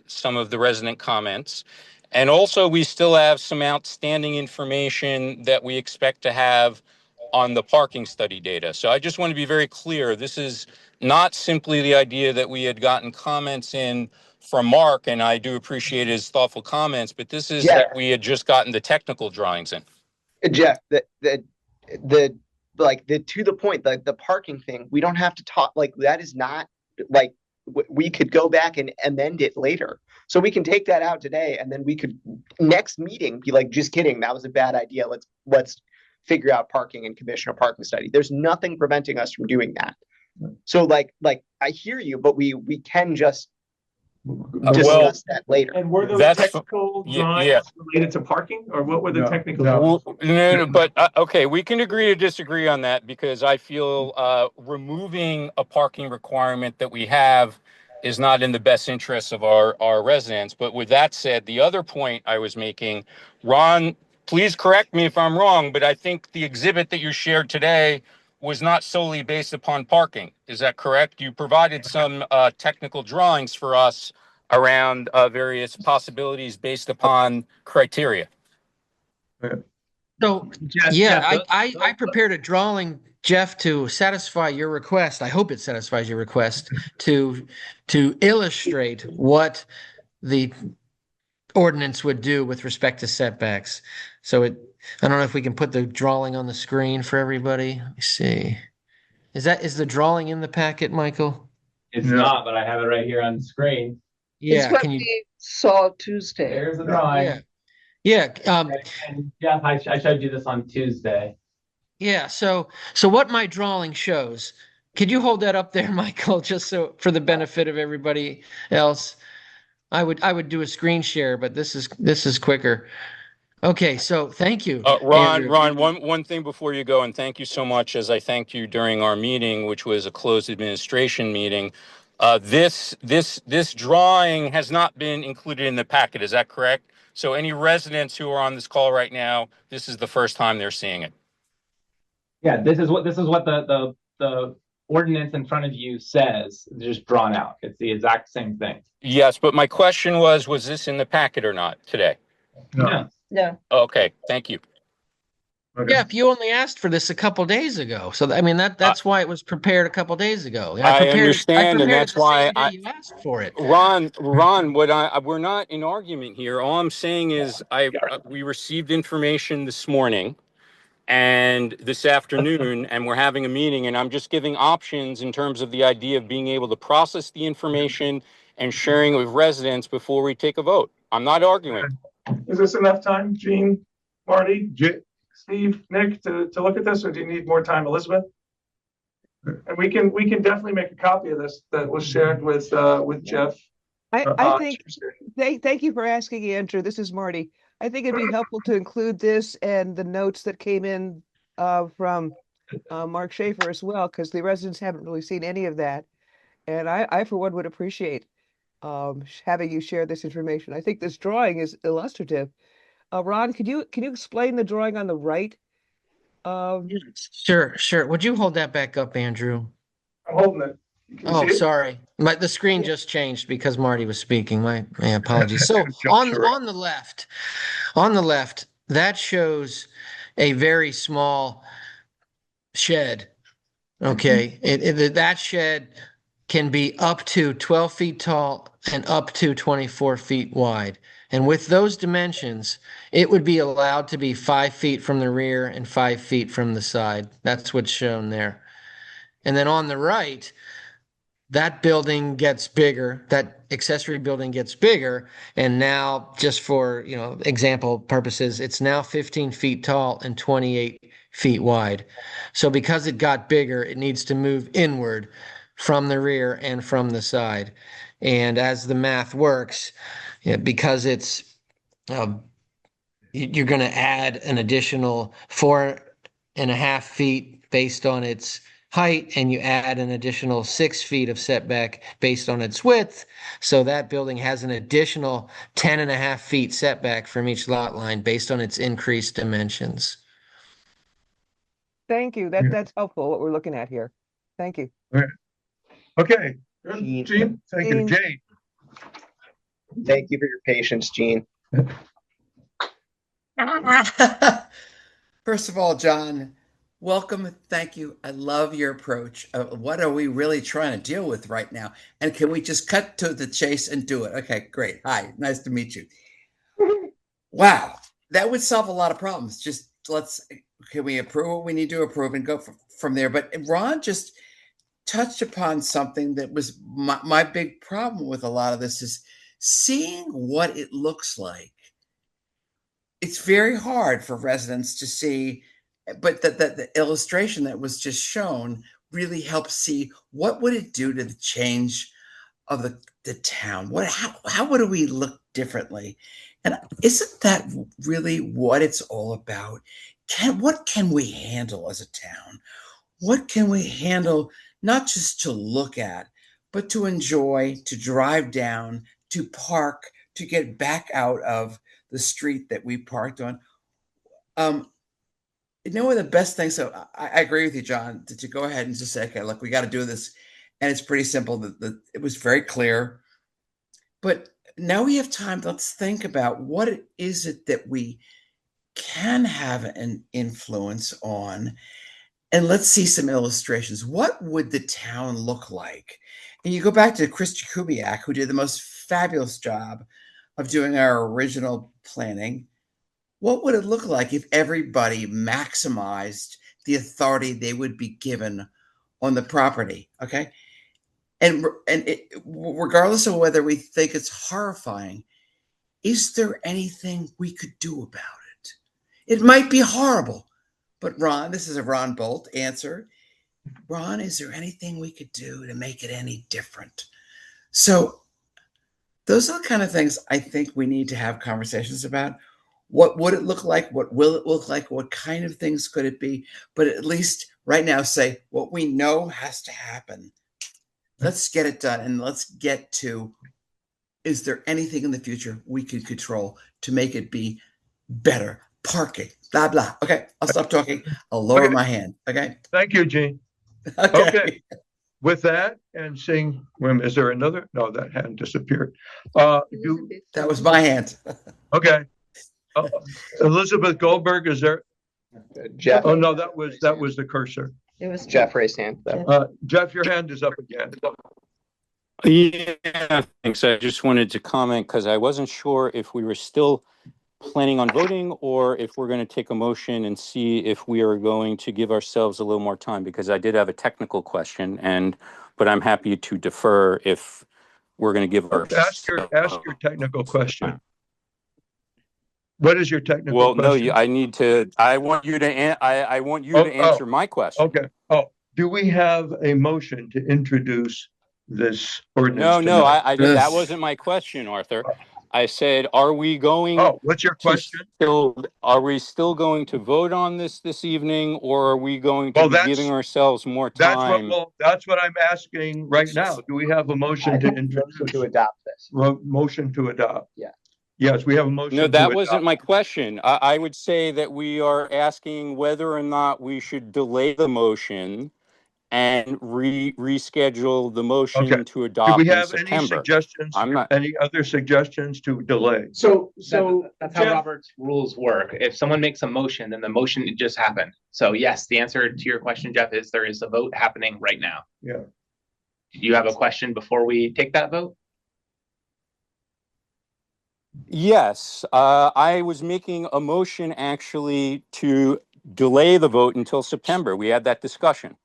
some of the resident comments. And also, we still have some outstanding information that we expect to have on the parking study data. So I just want to be very clear. This is not simply the idea that we had gotten comments in from Mark, and I do appreciate his thoughtful comments, but this is Yeah. that we had just gotten the technical drawings in. Jeff, the like the to the point, the parking thing, we don't have to talk, like, that is not, like, we could go back and amend it later. So we can take that out today, and then we could next meeting be like, just kidding, that was a bad idea. Let's figure out parking and commission a parking study. There's nothing preventing us from doing that. So like I hear you, but we can just discuss that later. And were those That's- technical drawings yeah. related to parking, or what were the No, technical? no. drawings? No, but okay, we can agree to disagree on that because I feel removing a parking requirement that we have is not in the best interests of our residents. But with that said, the other point I was making, Ron, please correct me if I'm wrong, but I think the exhibit that you shared today was not solely based upon parking. Is that correct? You provided some technical drawings for us around various possibilities based upon criteria. So, yeah, I prepared a drawing, Jeff, to satisfy your request. I hope it satisfies your request to illustrate what the ordinance would do with respect to setbacks. So I don't know if we can put the drawing on the screen for everybody. Let me see. Is the drawing in the packet, Michael? It's not, but I have it right here on the screen. It's Yeah, what can you? we saw Tuesday. There's the drawing. Yeah. Yeah, And Jeff, I showed you this on Tuesday. yeah. So what my drawing shows, could you hold that up there, Michael, just so for the benefit of everybody else? I would do a screen share, but this is quicker. Okay, so thank you. Andrew. Ron, one thing before you go, and thank you so much, as I thanked you during our meeting, which was a closed administration meeting. This drawing has not been included in the packet. Is that correct? So any residents who are on this call right now, this is the first time they're seeing it. Yeah, this is what the ordinance in front of you says, just drawn out. It's the exact same thing. Yes, but my question was this in the packet or not today? No. No. Okay, thank you. Okay. Jeff, you only asked for this a couple days ago, so I mean that's why it was prepared a couple days ago. I prepared understand, and it that's the why same day you asked for it. Ron, we're not in argument here. All I'm saying is we received information this morning and this afternoon, and we're having a meeting, and I'm just giving options in terms of the idea of being able to process the information and sharing it with residents before we take a vote. I'm not arguing. Is this enough time, Gene, Marty, Steve, Nick, to look at this, or do you need more time, Elizabeth? And we can definitely make a copy of this that was shared with Jeff. I think, thank you for asking, Andrew. This is Marty. I think it'd be helpful to include this and the notes that came in from Mark Schaefer as well, because the residents haven't really seen any of that. And I for one, would appreciate having you share this information. I think this drawing is illustrative. Ron, can you explain the drawing on the right? Sure. Would you hold that back up, Andrew? I'm holding it. You can Oh, see it? sorry. The screen just changed because Marty was speaking. My apologies. So on the left, that shows a very small shed. Okay. That shed can be up to 12 feet tall and up to 24 feet wide. And with those dimensions, it would be allowed to be 5 feet from the rear and 5 feet from the side. That's what's shown there. And then on the right, that building gets bigger, that accessory building gets bigger. And now, just for, example purposes, it's now 15 feet tall and 28 feet wide. So because it got bigger, it needs to move inward from the rear and from the side. And as the math works, because it's you're going to add an additional 4.5 feet based on its height, and you add an additional 6 feet of setback based on its width. So that building has an additional 10.5 feet setback from each lot line based on its increased dimensions. Thank you. That's helpful, what we're looking at here. Thank you. Okay. Gene? Thank you, Jane. Thank you for your patience, Gene. First of all, John, Welcome. Thank you. I love your approach. What are we really trying to deal with right now? And can we just cut to the chase and do it? Okay, great. Hi, nice to meet you. Wow, that would solve a lot of problems. Just can we approve what we need to approve and go from there? But Ron just touched upon something that was my big problem with a lot of this is seeing what it looks like. It's very hard for residents to see, but the illustration that was just shown really helps see what would it do to the change of the town. How would we look differently? And isn't that really what it's all about? What can we handle as a town? What can we handle not just to look at, but to enjoy, to drive down, to park, to get back out of the street that we parked on? You know, one of the best things, so I agree with you, John, to go ahead and just say, okay, look, we got to do this. And it's pretty simple. It was very clear. But now we have time. Let's think about what is it that we can have an influence on. And let's see some illustrations. What would the town look like? And you go back to Chris Jakubiak, who did the most fabulous job of doing our original planning. What would it look like if everybody maximized the authority they would be given on the property? Okay. And regardless of whether we think it's horrifying, is there anything we could do about it? It might be horrible, but Ron, this is a Ron Bolt answer. Ron, is there anything we could do to make it any different? So those are the kind of things I think we need to have conversations about. What would it look like? What will it look like? What kind of things could it be? But at least right now say what we know has to happen. Let's get it done. And let's get to, is there anything in the future we could control to make it be better? Parking, blah, blah. Okay, I'll stop talking. I'll lower my hand. Okay. Thank you, Gene. Okay. With that and saying, is there another? No, that hand disappeared. That was my hand. Okay. Elizabeth Goldberg, is there? Jeff. Oh, no, that was the cursor. It was Jeff raised hand. Jeff, your hand is up again. Yeah, thanks. I just wanted to comment because I wasn't sure if we were still planning on voting or if we're going to take a motion and see if we are going to give ourselves a little more time, because I did have a technical question, but I'm happy to defer if we're going to give our ask your technical question. What is your technical question? No, I want you to answer my question. Okay. Oh, do we have a motion to introduce this ordinance? No, that wasn't my question, Arthur. I said, are we going? Oh, what's your question? Are we still going to vote on this evening, or are we going to be giving ourselves more time? That's what I'm asking right now. Do we have a motion to introduce? To adopt this. Motion to adopt. Yeah. Yes, we have a motion. No, that wasn't my question. I would say that we are asking whether or not we should delay the motion and reschedule the motion to adopt do we have in any September. Suggestions? Any other suggestions to delay? So that's how Robert's rules work. If someone makes a motion, then the motion just happened. So yes, the answer to your question, Jeff, is there is a vote happening right now. Yeah. Do you have a question before we take that vote? Yes, I was making a motion actually to delay the vote until September. We had that discussion.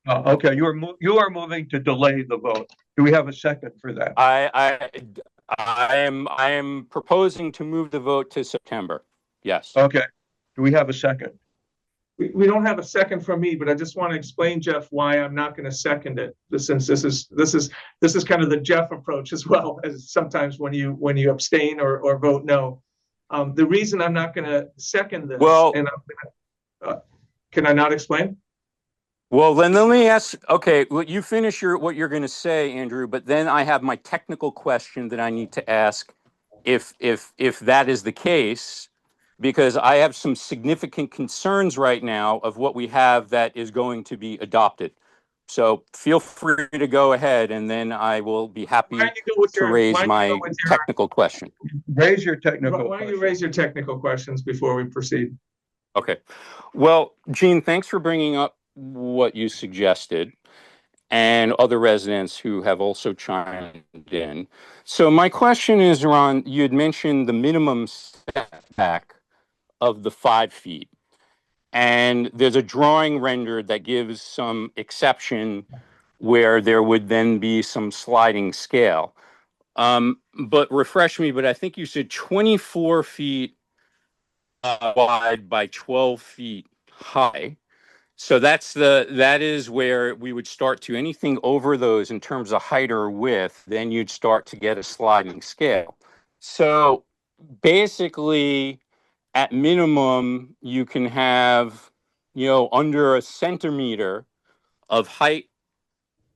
Okay, you are moving to delay the vote. Do we have a second for that? I am proposing to move the vote to September. Yes. Okay. Do we have a second? We don't have a second from me, but I just want to explain, Jeff, why I'm not going to second it. Since this is kind of the Jeff approach as well, as sometimes when you abstain or vote no. The reason I'm not going to second this, can I not explain? Well, then let me ask. Okay, well, you finish what you're going to say, Andrew. But then I have my technical question that I need to ask. If that is the case. Because I have some significant concerns right now of what we have that is going to be adopted. So feel free to go ahead, and then I will be happy to raise my technical question. Raise your technical Why don't you raise your technical questions before we proceed? Okay. Well, Gene, thanks for bringing up what you suggested and other residents who have also chimed in. So my question is, Ron, you had mentioned the minimum setback of the 5 feet. And there's a drawing rendered that gives some exception where there would then be some sliding scale. But refresh me, but I think you said 24 feet wide by 12 feet high. So that is where we would start to anything over those in terms of height or width, then you'd start to get a sliding scale. So basically, at minimum, you can have, under a centimeter of height,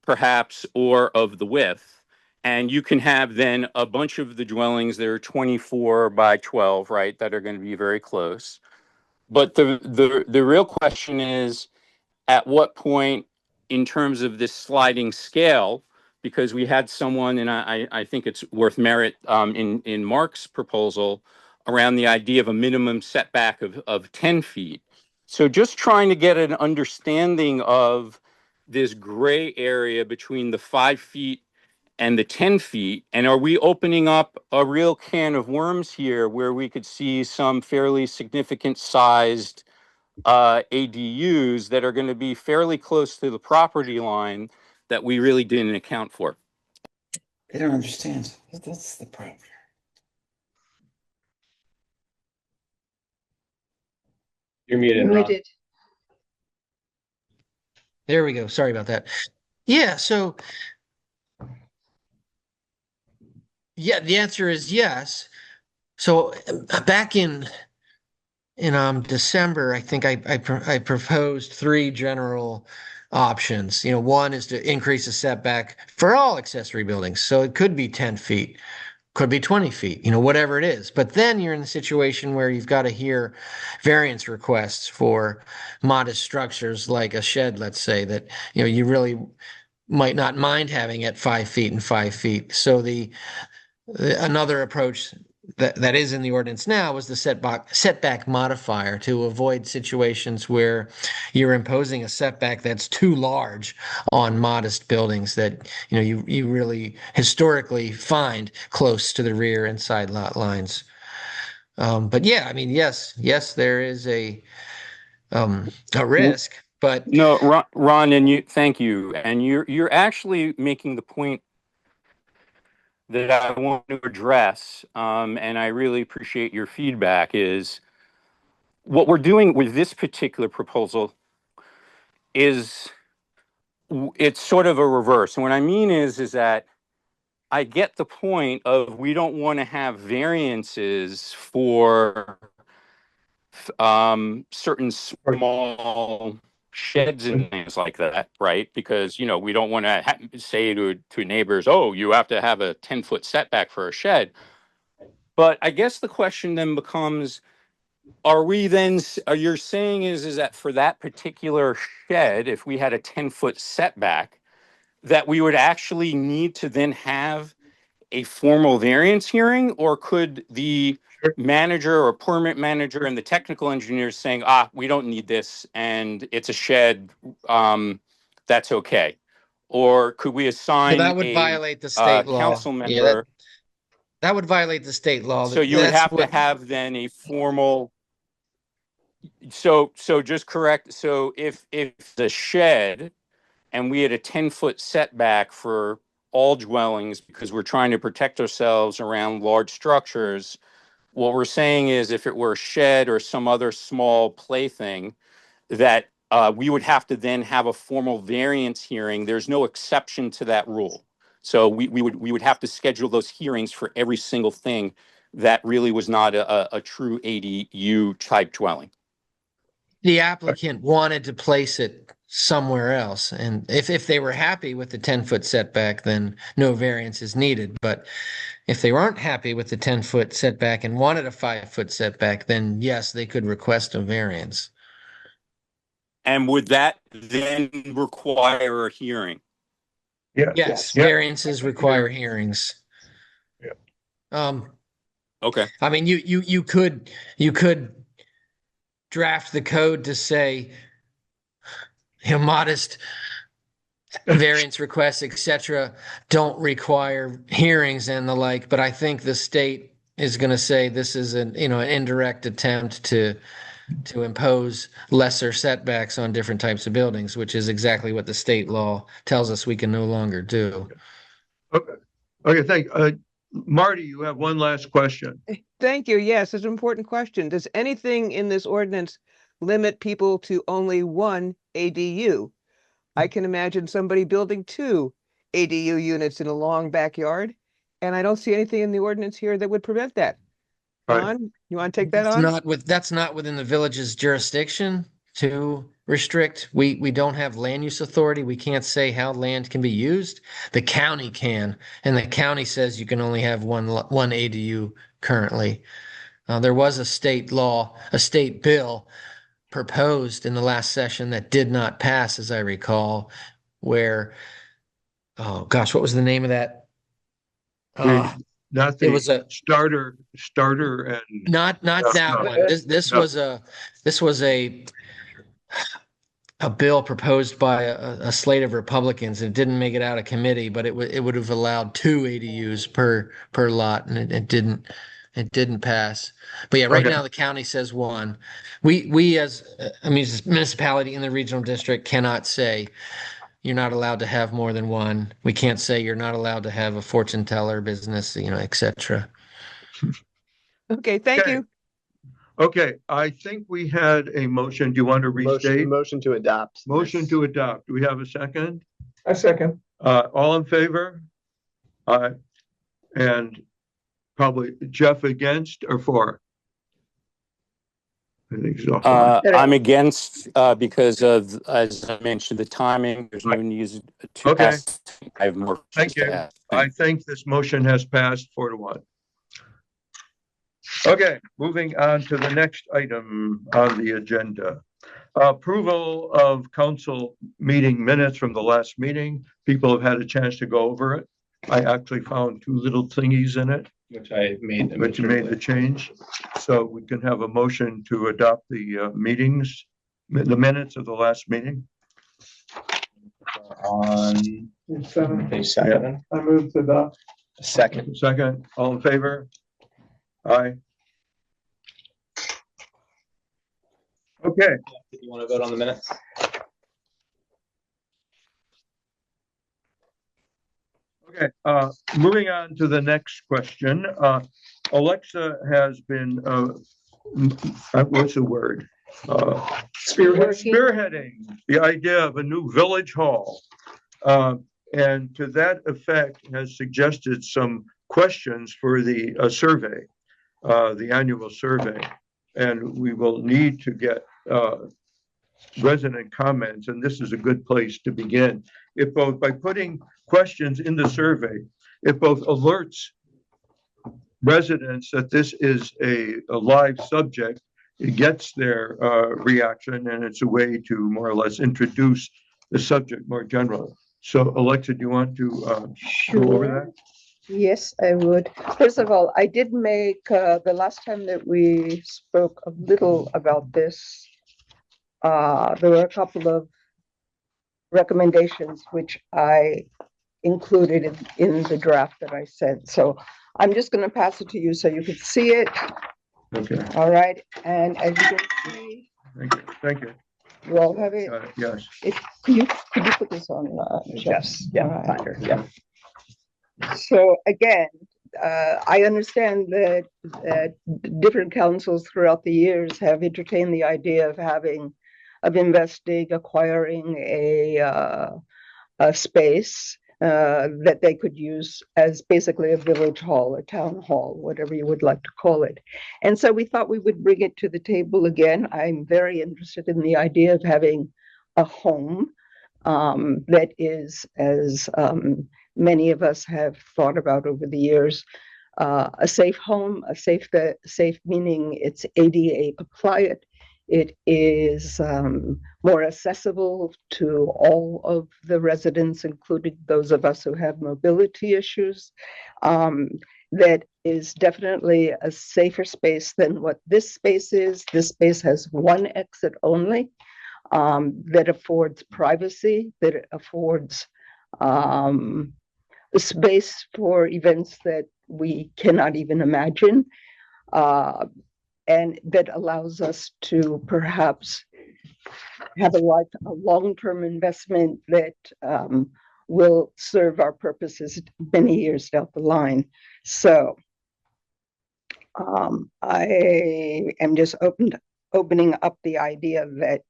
perhaps, or of the width. And you can have then a bunch of the dwellings that are 24 by 12, right, that are going to be very close. But the real question is, at what point, in terms of this sliding scale, because we had someone, and I think it's worth merit in Mark's proposal, around the idea of a minimum setback of 10 feet. So just trying to get an understanding of this gray area between the 5 feet and the 10 feet. And are we opening up a real can of worms here where we could see some fairly significant sized ADUs that are going to be fairly close to the property line that we really didn't account for? I don't understand. That's the problem. You're muted, Ron. Muted. There we go. Sorry about that. Yeah, so yeah, the answer is yes. So back in December, I think I proposed 3 general options. One is to increase the setback for all accessory buildings. So it could be 10 feet, could be 20 feet, whatever it is. But then you're in the situation where you've got to hear variance requests for modest structures like a shed, let's say, that, you really might not mind having at 5 feet and 5 feet. So another approach that is in the ordinance now was the setback modifier to avoid situations where you're imposing a setback that's too large on modest buildings that you really historically find close to the rear and side lot lines. But yeah, I mean, yes, there is a risk, but no, Ron, and thank you, and you're actually making the point that I want to address, and I really appreciate your feedback, is what we're doing with this particular proposal is it's sort of a reverse. And what I mean is that I get the point of we don't want to have variances for certain small sheds and things like that, right? Because, we don't want to say to neighbors, oh, you have to have a 10-foot setback for a shed. But I guess the question then becomes, you're saying is that for that particular shed, if we had a 10-foot setback, that we would actually need to then have a formal variance hearing? Or could the manager or permit manager and the technical engineers saying, we don't need this and it's a shed, that's okay? Or could we assign that would violate the state law. Council member? Yeah, that would violate the state law. So you would have to have then a formal. So just correct. So if the shed and we had a 10-foot setback for all dwellings because we're trying to protect ourselves around large structures, what we're saying is if it were a shed or some other small plaything, that we would have to then have a formal variance hearing. There's no exception to that rule. So we would have to schedule those hearings for every single thing that really was not a true ADU type dwelling. The applicant wanted to place it somewhere else. And if they were happy with the 10-foot setback, then no variance is needed. But if they weren't happy with the 10-foot setback and wanted a 5-foot setback, then yes, they could request a variance. And would that then require a hearing? Yes, variances require hearings. Okay. I mean, you could draft the code to say, modest variance requests, etc., don't require hearings and the like. But I think the state is going to say this is an indirect attempt to impose lesser setbacks on different types of buildings, which is exactly what the state law tells us we can no longer do. Okay, thank Marty, you have one last question. Thank you. Yes, it's an important question. Does anything in this ordinance limit people to only one ADU? I can imagine somebody building 2 ADU units in a long backyard, and I don't see anything in the ordinance here that would prevent that. Right. John, you want to take that That's on? that's not within the village's jurisdiction to restrict. We don't have land use authority. We can't say how land can be used. The county can, and the county says you can only have one ADU currently. There was a state bill proposed in the last session that did not pass, as I recall, where, oh gosh, what was the name of that? Not the It was a starter and not that one. This was a bill proposed by a slate of Republicans. It didn't make it out of committee, but it would have allowed 2 ADUs per lot, and it didn't pass. But yeah, right now the county says 1. We as a municipality in the regional district cannot say you're not allowed to have more than 1. We can't say you're not allowed to have a fortune teller business, etc. Okay, thank you. Okay, I think we had a motion. Do you want to restate? Motion to adopt. Motion to adopt. Do we have a second? A second. All in favor? And probably Jeff against or for? I think so. I'm against because of, as I mentioned, the timing. There's no need to pass. I have more. Thank you. I think this motion has passed 4-1. Okay, moving on to the next item on the agenda. Approval of council meeting minutes from the last meeting. People have had a chance to go over it. I actually found 2 little thingies in it. Which I made. But you made the change. So we can have a motion to adopt the the minutes of the last meeting. On page 7. I move to adopt. Second. Second, all in favor? Aye. Okay. You want to vote on the minutes? Okay, moving on to the next question. Alexa has been, what's the word? Spearheading the idea of a new village hall. And to that effect has suggested some questions for the survey, the annual survey. And we will need to get resident comments, and this is a good place to begin. If both by putting questions in the survey, it both alerts residents that this is a live subject, it gets their reaction, and it's a way to more or less introduce the subject more generally. So Alexa, do you want to go over that? Yes, I would. First of all, I did make the last time that we spoke a little about this. There were a couple of recommendations which I included in the draft that I sent. So I'm just going to pass it to you so you can see it. Okay. All right. And as you can see, Thank you. Thank you. you all have it. Yes. Could you put this on? Yes. Yeah. All right. Binder. Yeah. So again, I understand that different councils throughout the years have entertained the idea of acquiring a space that they could use as basically a village hall, a town hall, whatever you would like to call it. And so we thought we would bring it to the table again. I'm very interested in the idea of having a home that is, as many of us have thought about over the years, a safe home, safe meaning it's ADA compliant. It is more accessible to all of the residents, including those of us who have mobility issues, that is definitely a safer space than what this space is. This space has one exit only, that affords privacy, that affords space for events that we cannot even imagine, and that allows us to perhaps have a long-term investment that will serve our purposes many years down the line. So I am just opening up the idea that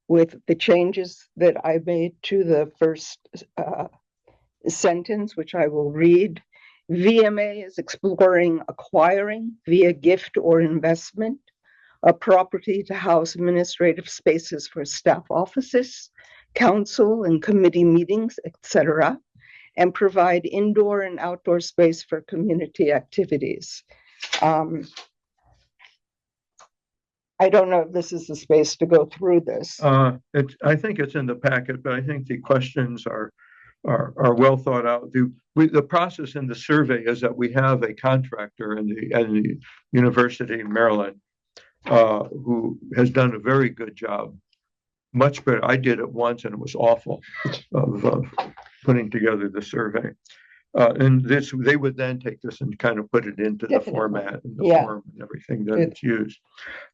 with the changes that I made to the first sentence, which I will read, VMA is exploring acquiring via gift or investment a property to house administrative spaces for staff offices, council and committee meetings, etc., and provide indoor and outdoor space for community activities. I don't know if this is the space to go through this. I think it's in the packet, but I think the questions are well thought out. The process in the survey is that we have a contractor in the University of Maryland who has done a very good job, much better. I did it once and it was awful of putting together the survey. And they would then take this and kind of put it into the format and the form and everything that it's used.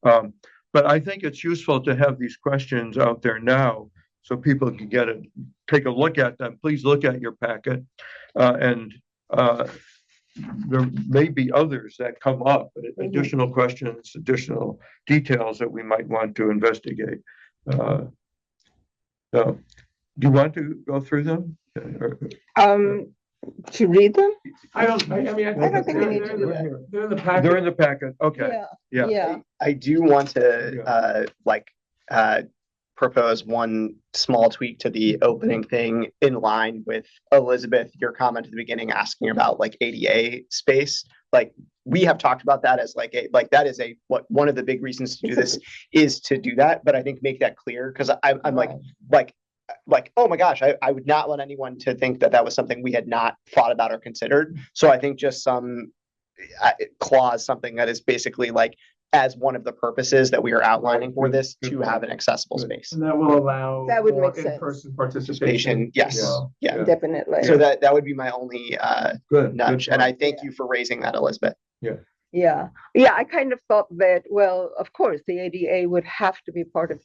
But I think it's useful to have these questions out there now so people can take a look at them. Please look at your packet. And there may be others that come up, additional questions, additional details that we might want to investigate. So do you want to go through them? To read them? I don't think we need to do that. They're in the packet. They're in the packet. Okay. Yeah. I do want to propose one small tweak to the opening thing in line with Elizabeth, your comment at the beginning asking about like ADA space. Like we have talked about that as that is one of the big reasons to do this is to do that. But I think make that clear because I'm like, oh my gosh, I would not want anyone to think that was something we had not thought about or considered. So I think just some clause, something that is basically like as one of the purposes that we are outlining for this to have an accessible space. And that will allow that would more make sense. in-person participation. Yes. Yeah. Definitely. So that would be my only nudge. Good and I thank you for raising that, Elizabeth. Yeah, I kind of thought that, well, of course, the ADA would have to be part of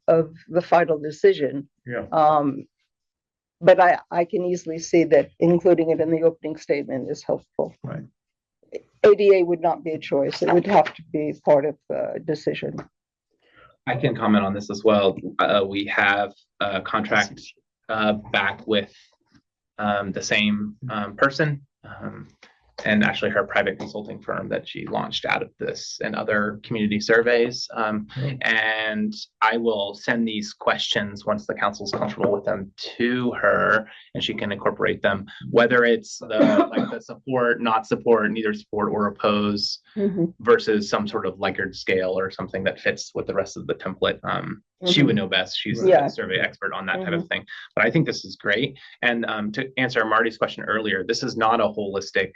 the final decision. Yeah. But I can easily see that including it in the opening statement is helpful. Right. ADA would not be a choice. It would have to be part of the decision. I can comment on this as well. We have a contract back with the same person. And actually her private consulting firm that she launched out of this and other community surveys. And I will send these questions once the council's comfortable with them to her and she can incorporate them, whether it's the support, not support, neither support or oppose versus some sort of Likert scale or something that fits with the rest of the template. She would know best. She's a survey expert on that type of thing. But I think this is great. And to answer Marty's question earlier, this is not a holistic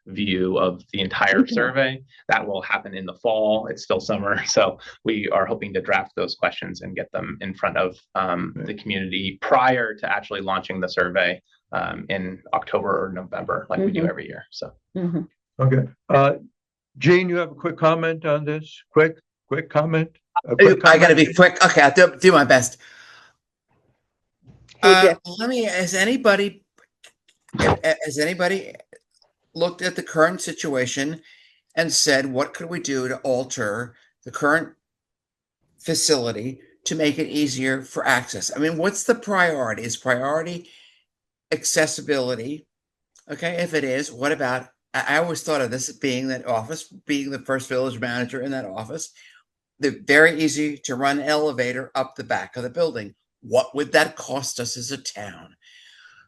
view of the entire survey. That will happen in the fall. It's still summer. So we are hoping to draft those questions and get them in front of the community prior to actually launching the survey in October or November, like we do every year. So. Okay. Jean, you have a quick comment on this? Quick comment? I gotta be quick. Okay, I'll do my best. Has anybody looked at the current situation and said, what could we do to alter the current facility to make it easier for access? I mean, what's the priority? Is priority accessibility? Okay, if it is, what about, I always thought of this as being that office, being the first village manager in that office. They're very easy to run an elevator up the back of the building. What would that cost us as a town?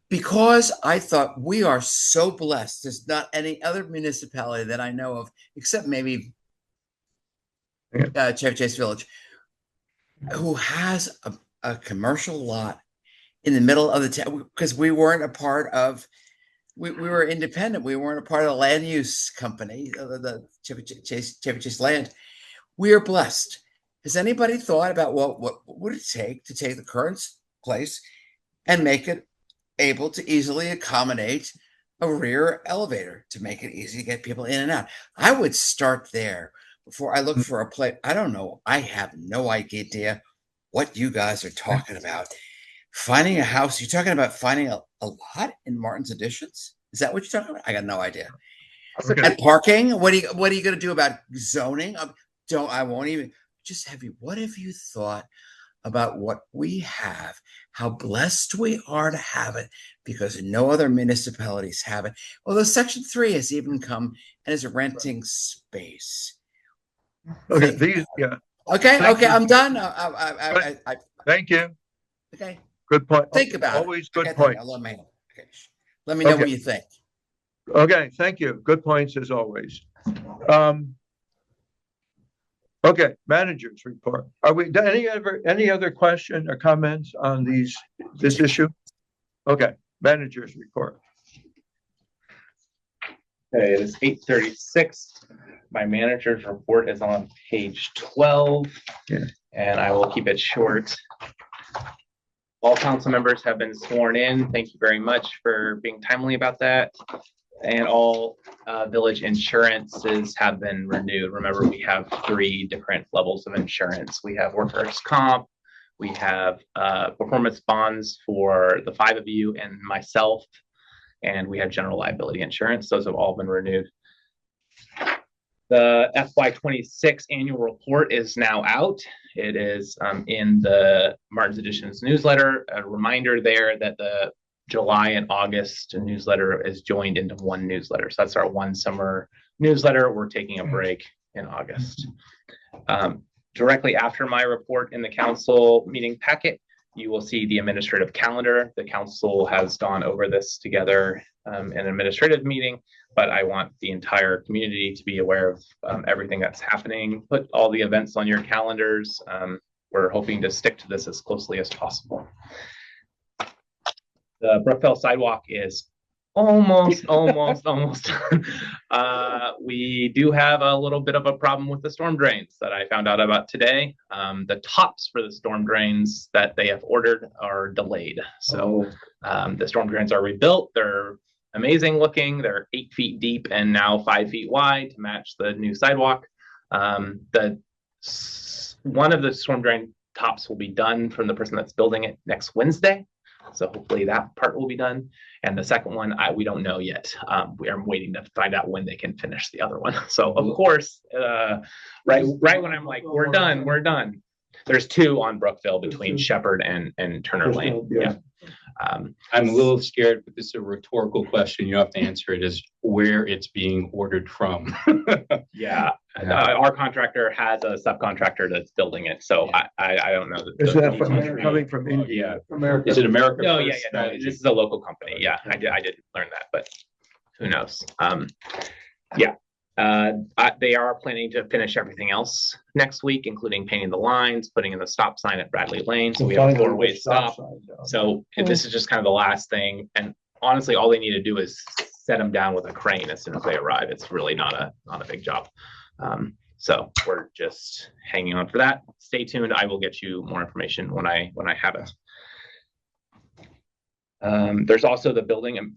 Because I thought we are so blessed. There's not any other municipality that I know of, except maybe Chevy Chase Village, who has a commercial lot in the middle of the town, because we weren't a part of we were independent. We weren't a part of the land use company, the Chevy Chase Land. We are blessed. Has anybody thought about what would it take to take the current place and make it able to easily accommodate a rear elevator to make it easy to get people in and out? I would start there before I look for a place. I don't know. I have no idea what you guys are talking about. Finding a house. You're talking about finding a lot in Martin's Additions? Is that what you're talking about? I got no idea. Okay. And parking? What are you going to do about zoning? I won't even just have you. What have you thought about what we have? How blessed we are to have it, because no other municipalities have it. Although Section 3 has even come and is renting space. Okay, yeah. Okay, Thank you. I'm done. Thank you. Okay. Good point. Think about it. Always good Okay, points. I love my hand. Okay. Let me know Okay. what you think. Okay, thank you. Good points as always. Okay, managers report. Are we, any other question or comments on this issue? Okay, managers report. Okay, it is 8:36. My manager's report is on page 12. Yeah. And I will keep it short. All council members have been sworn in. Thank you very much for being timely about that. And all village insurances have been renewed. Remember, we have 3 different levels of insurance. We have workers' comp, we have performance bonds for the 5 of you and myself, and we have general liability insurance. Those have all been renewed. The FY26 annual report is now out. It is in the Martin's Additions newsletter. A reminder there that the July and August newsletter is joined into one newsletter. So that's our one summer newsletter. We're taking a break in August. Directly after my report in the council meeting packet, you will see the administrative calendar. The council has gone over this together in an administrative meeting, but I want the entire community to be aware of everything that's happening. Put all the events on your calendars. We're hoping to stick to this as closely as possible. The Brookville sidewalk is almost done. We do have a little bit of a problem with the storm drains that I found out about today. The tops for the storm drains that they have ordered are delayed. So the storm drains are rebuilt. They're amazing looking. They're 8 feet deep and now 5 feet wide to match the new sidewalk. One of the storm drain tops will be done from the person that's building it next Wednesday. So hopefully that part will be done. And the second one, we don't know yet. We are waiting to find out when they can finish the other one. So of course, right when I'm like, we're done. There's 2 on Brookville between Shepherd and Turner Lane. Yeah. I'm a little scared, but this is a rhetorical question. You have to answer it as where it's being ordered from. Yeah. Our contractor has a subcontractor that's building it. So I don't know. Is that coming from India? America. Is it America? No, First yeah. No, strategy? this is a local company. Yeah, I did learn that, but who knows? Yeah. They are planning to finish everything else next week, including painting the lines, putting in the stop sign at Bradley Lane. So we have a 4-way stop. So this is just kind of the last thing. And honestly, all they need to do is set them down with a crane as soon as they arrive. It's really not a big job. So we're just hanging on for that. Stay tuned. I will get you more information when I have it. There's also the building and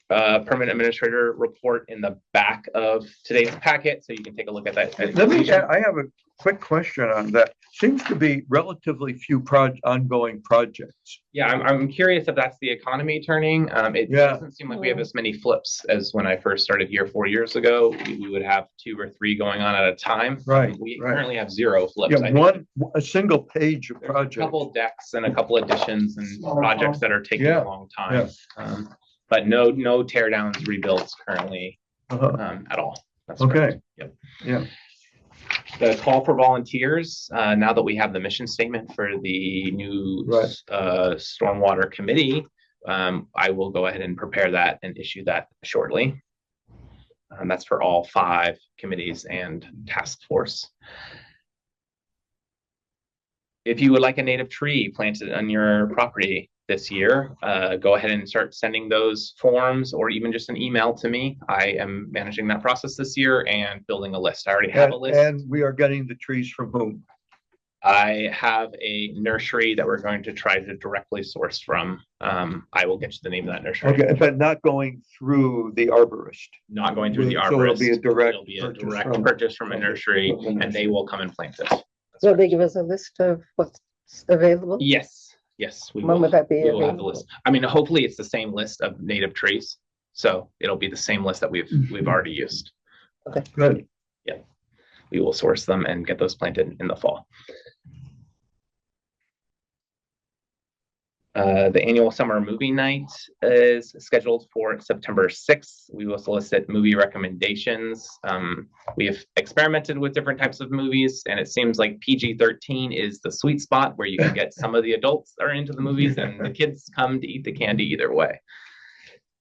permanent administrator report in the back of today's packet, so you can take a look at that. I have a quick question on that. Seems to be relatively few ongoing projects. Yeah, I'm curious if that's the economy turning. It doesn't seem like we have as many flips as when I first started here 4 years ago. We would have 2 or 3 going on at a time. Right. We currently have 0 flips. Yeah, a single page of projects. A couple decks and a couple additions and projects that are taking a long time. But no tear downs, rebuilds currently at all. That's okay. Correct. Yep. Yeah. The call for volunteers, now that we have the mission statement for the new stormwater committee, I will go ahead and prepare that and issue that shortly. That's for all 5 committees and task force. If you would like a native tree planted on your property, this year, go ahead and start sending those forms or even just an email to me. I am managing that process this year and building a list. I already have a list. And we are getting the trees from whom? I have a nursery that we're going to try to directly source from. I will get you the name of that nursery. Okay, but not going through the arborist. Not going through the So it'll arborist. be a direct It'll be a purchase direct from- purchase from a nursery, from the and they nursery. will come and plant it. Will they give us a list of what's available? Yes, yes, we When will. would that be We will have the available? list. I mean, hopefully it's the same list of native trees. So it'll be the same list that we've already used. Good. We will source them and get those planted in the fall. The annual summer movie night is scheduled for September 6th. We will solicit movie recommendations. We have experimented with different types of movies, and it seems like PG-13 is the sweet spot where you can get some of the adults that are into the movies and the kids come to eat the candy either way.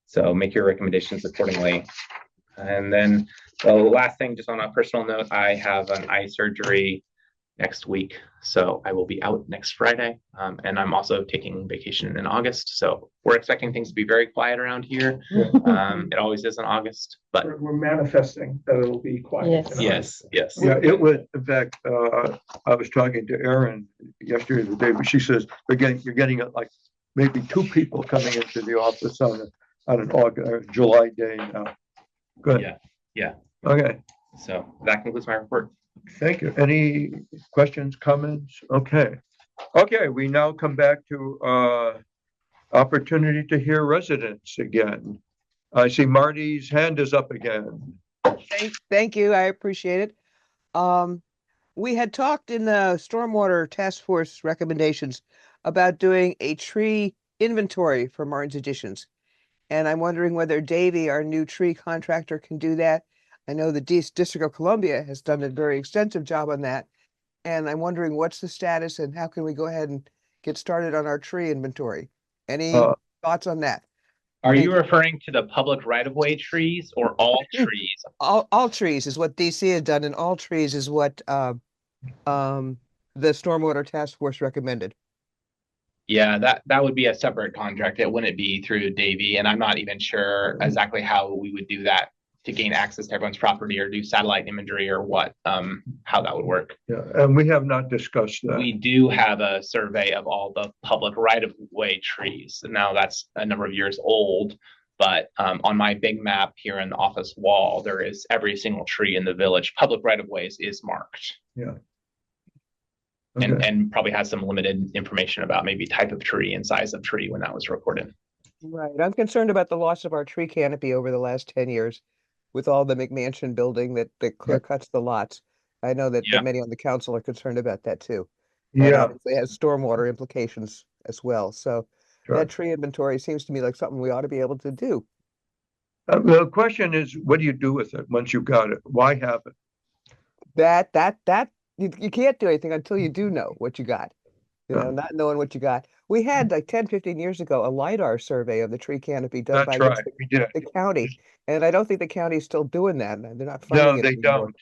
So make your recommendations accordingly. And then the last thing, just on a personal note, I have an eye surgery next week. So I will be out next Friday. And I'm also taking vacation in August. So we're expecting things to be very quiet around here. It always is in August, but We're manifesting that it'll be quiet. Yes. yes. Yeah, it would, in fact, I was talking to Erin yesterday, the day, but she says, you're getting like maybe 2 people coming into the office on an August or July day now. Good. Yeah. Okay, So that concludes my report. thank you. Any questions, comments? Okay. Okay, we now come back to opportunity to hear residents again. I see Marty's hand is up again. Thank you. I appreciate it. We had talked in the Stormwater Task Force recommendations about doing a tree inventory for Martin's Additions. And I'm wondering whether Davy, our new tree contractor, can do that. I know the District of Columbia has done a very extensive job on that. And I'm wondering what's the status and how can we go ahead and get started on our tree inventory? Any thoughts on that? Are Thank you you. referring to the public right-of-way trees or all trees? All trees is what DC has done, and all trees is what the Stormwater Task Force recommended. Yeah, that would be a separate contract. It wouldn't be through Davy, and I'm not even sure exactly how we would do that to gain access to everyone's property or do satellite imagery or what, how that would work. Yeah, and we have not discussed that. We do have a survey of all the public right-of-way trees. Now that's a number of years old, but on my big map here in the office wall, there is every single tree in the village. Public right-of-ways is marked. Yeah. And probably has some limited information about maybe type of tree and size of tree when that was recorded. Right. I'm concerned about the loss of our tree canopy over the last 10 years with all the McMansion building that clear cuts the lots. I know that many on the council are concerned about that too. And obviously it has stormwater implications as well. So that tree inventory seems to me like something we ought to be able to do. The question is, what do you do with it once you've got it? Why have it? You can't do anything until you do know what you got. You know, not knowing what you got. We had like 10, 15 years ago, a LiDAR survey of the tree canopy done by the county. And I don't think the county's still doing that. They're not No, funding it they anymore. don't.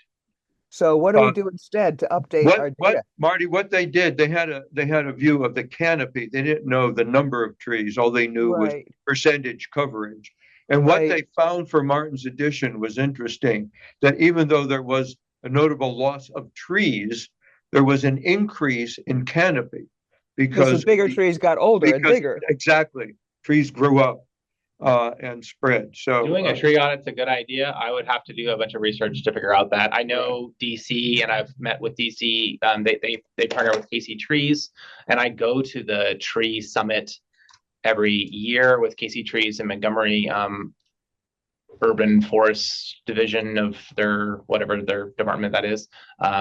So what do we do instead to update our data? Marty, what they did, they had a view of the canopy. They didn't know the number of trees. All they knew was percentage coverage. And what they found for Martin's Addition was interesting, that even though there was a notable loss of trees, there was an increase in canopy because the bigger trees got older and bigger. Exactly. Trees grew up and spread. So doing a tree audit's a good idea. I would have to do a bunch of research to figure out that. I know DC, and I've met with DC. They partner with KC Trees, and I go to the tree summit every year with KC Trees in Montgomery. Urban Forest Division of their department that is.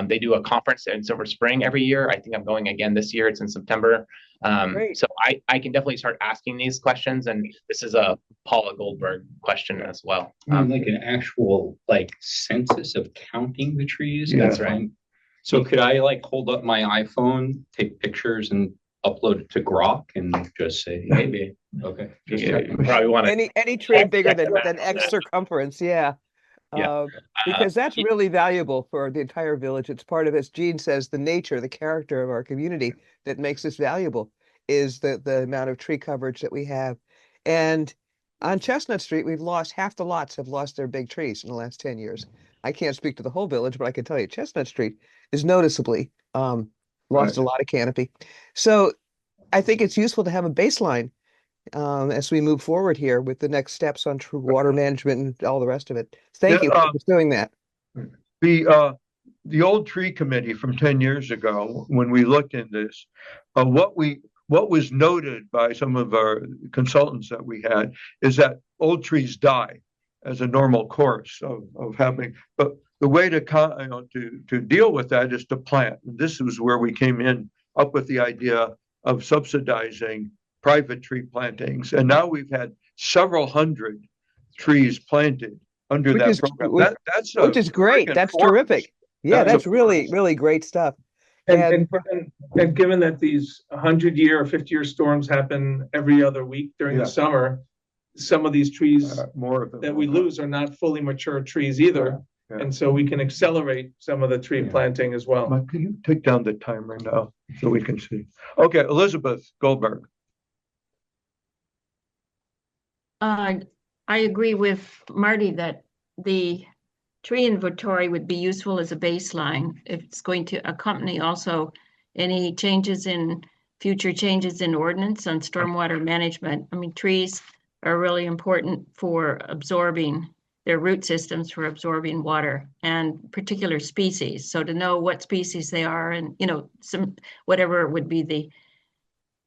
They do a conference in Silver Spring every year. I think I'm going again this year. It's in September. So I can definitely start asking these questions, and this is a Paula Goldberg question as well. Like an actual census of counting the trees. Yeah. That's right. So could I hold up my iPhone, take pictures, and upload it to Grok and just say maybe? Okay. You probably want to any tree bigger than X circumference, because that's really valuable for the entire village. It's part of, as Gene says, the nature, the character of our community that makes this valuable. is the amount of tree coverage that we have. And on Chestnut Street, we've lost half the lots have lost their big trees in the last 10 years. I can't speak to the whole village, but I can tell you Chestnut Street is noticeably lost Right. a lot of canopy. So I think it's useful to have a baseline as we move forward here with the next steps on true water management and all the rest of it. Thank Yeah, you for doing that. The old tree committee from 10 years ago, when we looked in this, what was noted by some of our consultants that we had is that old trees die as a normal course of happening. But the way to deal with that is to plant. And this is where we came up with the idea of subsidizing private tree plantings. And now we've had several hundred trees planted under Which that is- program. which- That's Which is great. friggin' That's force. terrific. Yeah, That's that's a really, force. really great stuff. And given that these 100-year or 50-year storms happen every other week during Yeah. the summer, some of these trees More of them. that we lose are not fully mature trees either. Yeah. And so we can accelerate some of the tree Yeah. planting as well. Mike, can you take down the timer now so we can see? Okay, Elizabeth Goldberg. I agree with Marty that the tree inventory would be useful as a baseline. If it's going to accompany also any future changes in ordinance on stormwater management. I mean, trees are really important for absorbing their root systems for absorbing water and particular species. So to know what species they are and, whatever would be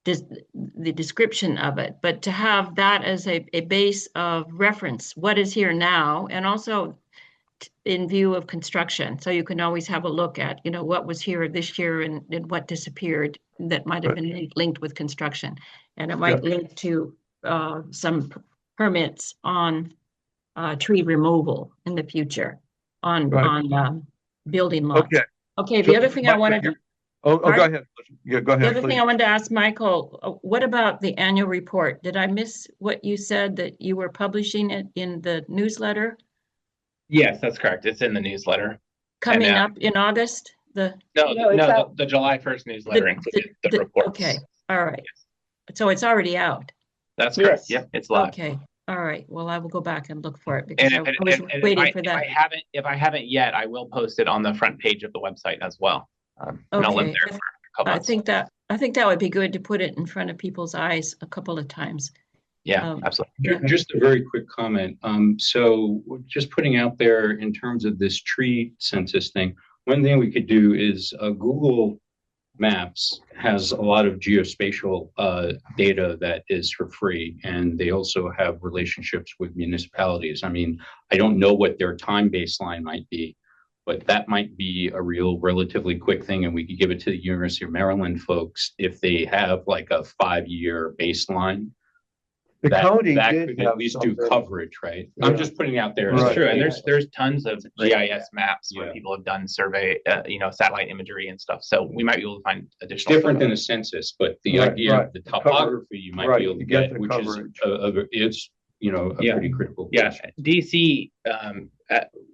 the description of it, but to have that as a base of reference, what is here now, and also in view of construction. So you can always have a look at, what was here this year and what disappeared that might have been linked with construction. And it might link to some permits on tree removal in the future on building lots. Okay, the other thing I wanted to. Go ahead. Yeah, go ahead. The other thing I wanted to ask Michael, what about the annual report? Did I miss what you said that you were publishing it in the newsletter? Yes, that's correct. It's in the newsletter. Coming up in August? No, the July 1st newsletter included the report. Okay, all right. So it's already out. That's correct. Yep, it's live. Okay, all right. Well, I will go back and look for it because And, I and, was and waiting for that. if I haven't yet, I will post it on the front page of the website as well. And I'll live Okay. there for a couple I months. think that would be good to put it in front of people's eyes a couple of times. Yeah, absolutely. Just a very quick comment. So just putting out there in terms of this tree census thing, one thing we could do is Google Maps has a lot of geospatial data that is for free, and they also have relationships with municipalities. I mean, I don't know what their time baseline might be, but that might be a relatively quick thing, and we could give it to the University of Maryland folks if they have like a 5-year baseline. The county that did could have at least do something. coverage, right? Yeah. I'm just putting out there. It's Right. true, and there's tons of Great. GIS maps where Yeah. people have done survey, satellite imagery and stuff. So we might be able to find It's additional. different than a census, but the Right, idea right. of the topography you might be able to you get get, the which coverage. is a Yeah. pretty critical. Yeah, question. DC,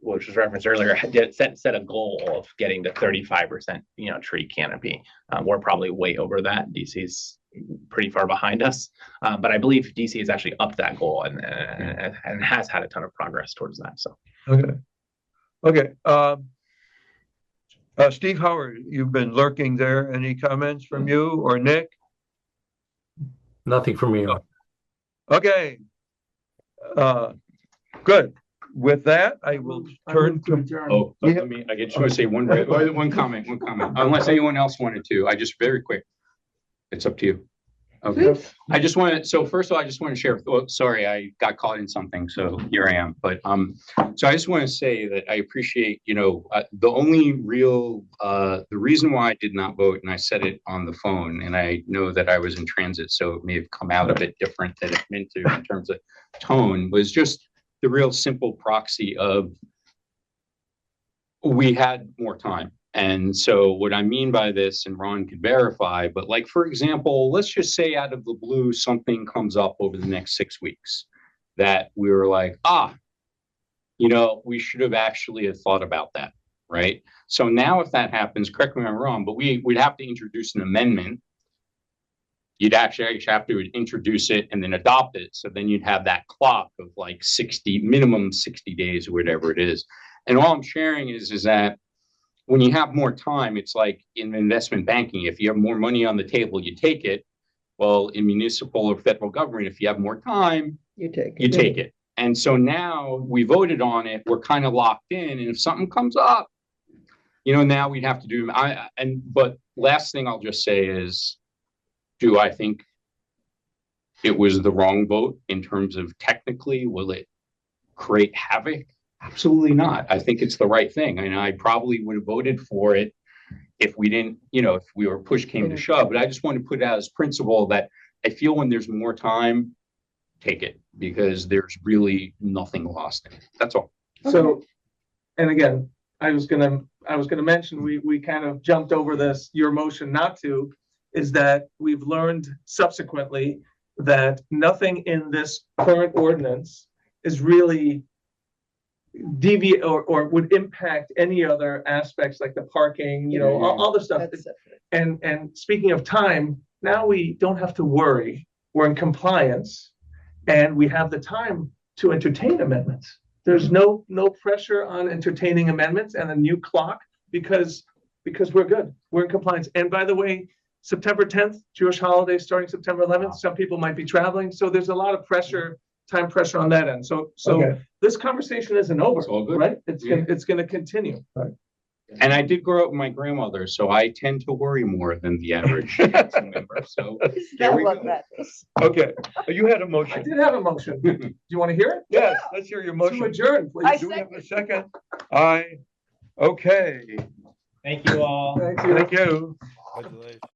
which was referenced earlier, set a goal of getting to 35%, tree canopy. We're probably way over that. DC's pretty far behind us, but I believe DC has actually upped that goal and has had a ton of progress towards that. So. Okay. Steve Howard, you've been lurking there. Any comments from you or Nick? Nothing from me. Okay. Good. With that, I will turn to. Oh, Yeah. I just want to say one comment. Unless anyone else wanted to, I just very quick. It's up to you. Okay. I just want to, so first of all, I just want to share, sorry, I got caught in something, so here I am. But, so I just want to say that I appreciate, the only real, the reason why I did not vote, and I said it on the phone, and I know that I was in transit, so it may have come out a bit different than it meant to in terms of tone, was just the real simple proxy of we had more time. And so what I mean by this, and Ron can verify, but like, for example, let's just say out of the blue, something comes up over the next 6 weeks that we were like, we should have actually have thought about that, right? So now if that happens, correct me if I'm wrong, but we'd have to introduce an amendment you'd actually have to introduce it and then adopt it. So then you'd have that clock of like 60, minimum 60 days or whatever it is. And all I'm sharing is that when you have more time, it's like in investment banking, if you have more money on the table, you take it. Well, in municipal or federal government, if you have more time, You take it. you take it. And so now we voted on it, we're kind of locked in. And if something comes up, now we'd have to do, but last thing I'll just say is, do I think it was the wrong vote in terms of technically, will it create havoc? Absolutely not. I think it's the right thing. And I probably would have voted for it if we didn't, if we were push came to shove. But I just want to put out as principle that I feel when there's more time, take it, because there's really nothing lost in it. That's all. So, and again, I was gonna mention, we kind of jumped over this, your motion not to, is that we've learned subsequently that nothing in this current ordinance is really deviate or would impact any other aspects like the parking, all the stuff. That's it. And speaking of time, now we don't have to worry. We're in compliance and we have the time to entertain amendments. There's no pressure on entertaining amendments and a new clock because we're good. We're in compliance. And by the way, September 10th, Jewish holiday starting September 11th. Some people might be traveling. So there's a lot of time pressure on that end. So Okay. this conversation isn't over, It's all good. right? It's Yeah. gonna continue. And I did grow up with my grandmother, so I tend to worry more than the average council member. So there we love go. that. Okay, you had a I motion. did have a motion. Do you want to hear it? Yes, let's hear your To motion. adjourn, please. Do we have a second? Aye. Okay, Thank you all. Thank you. thank you. Congratulations.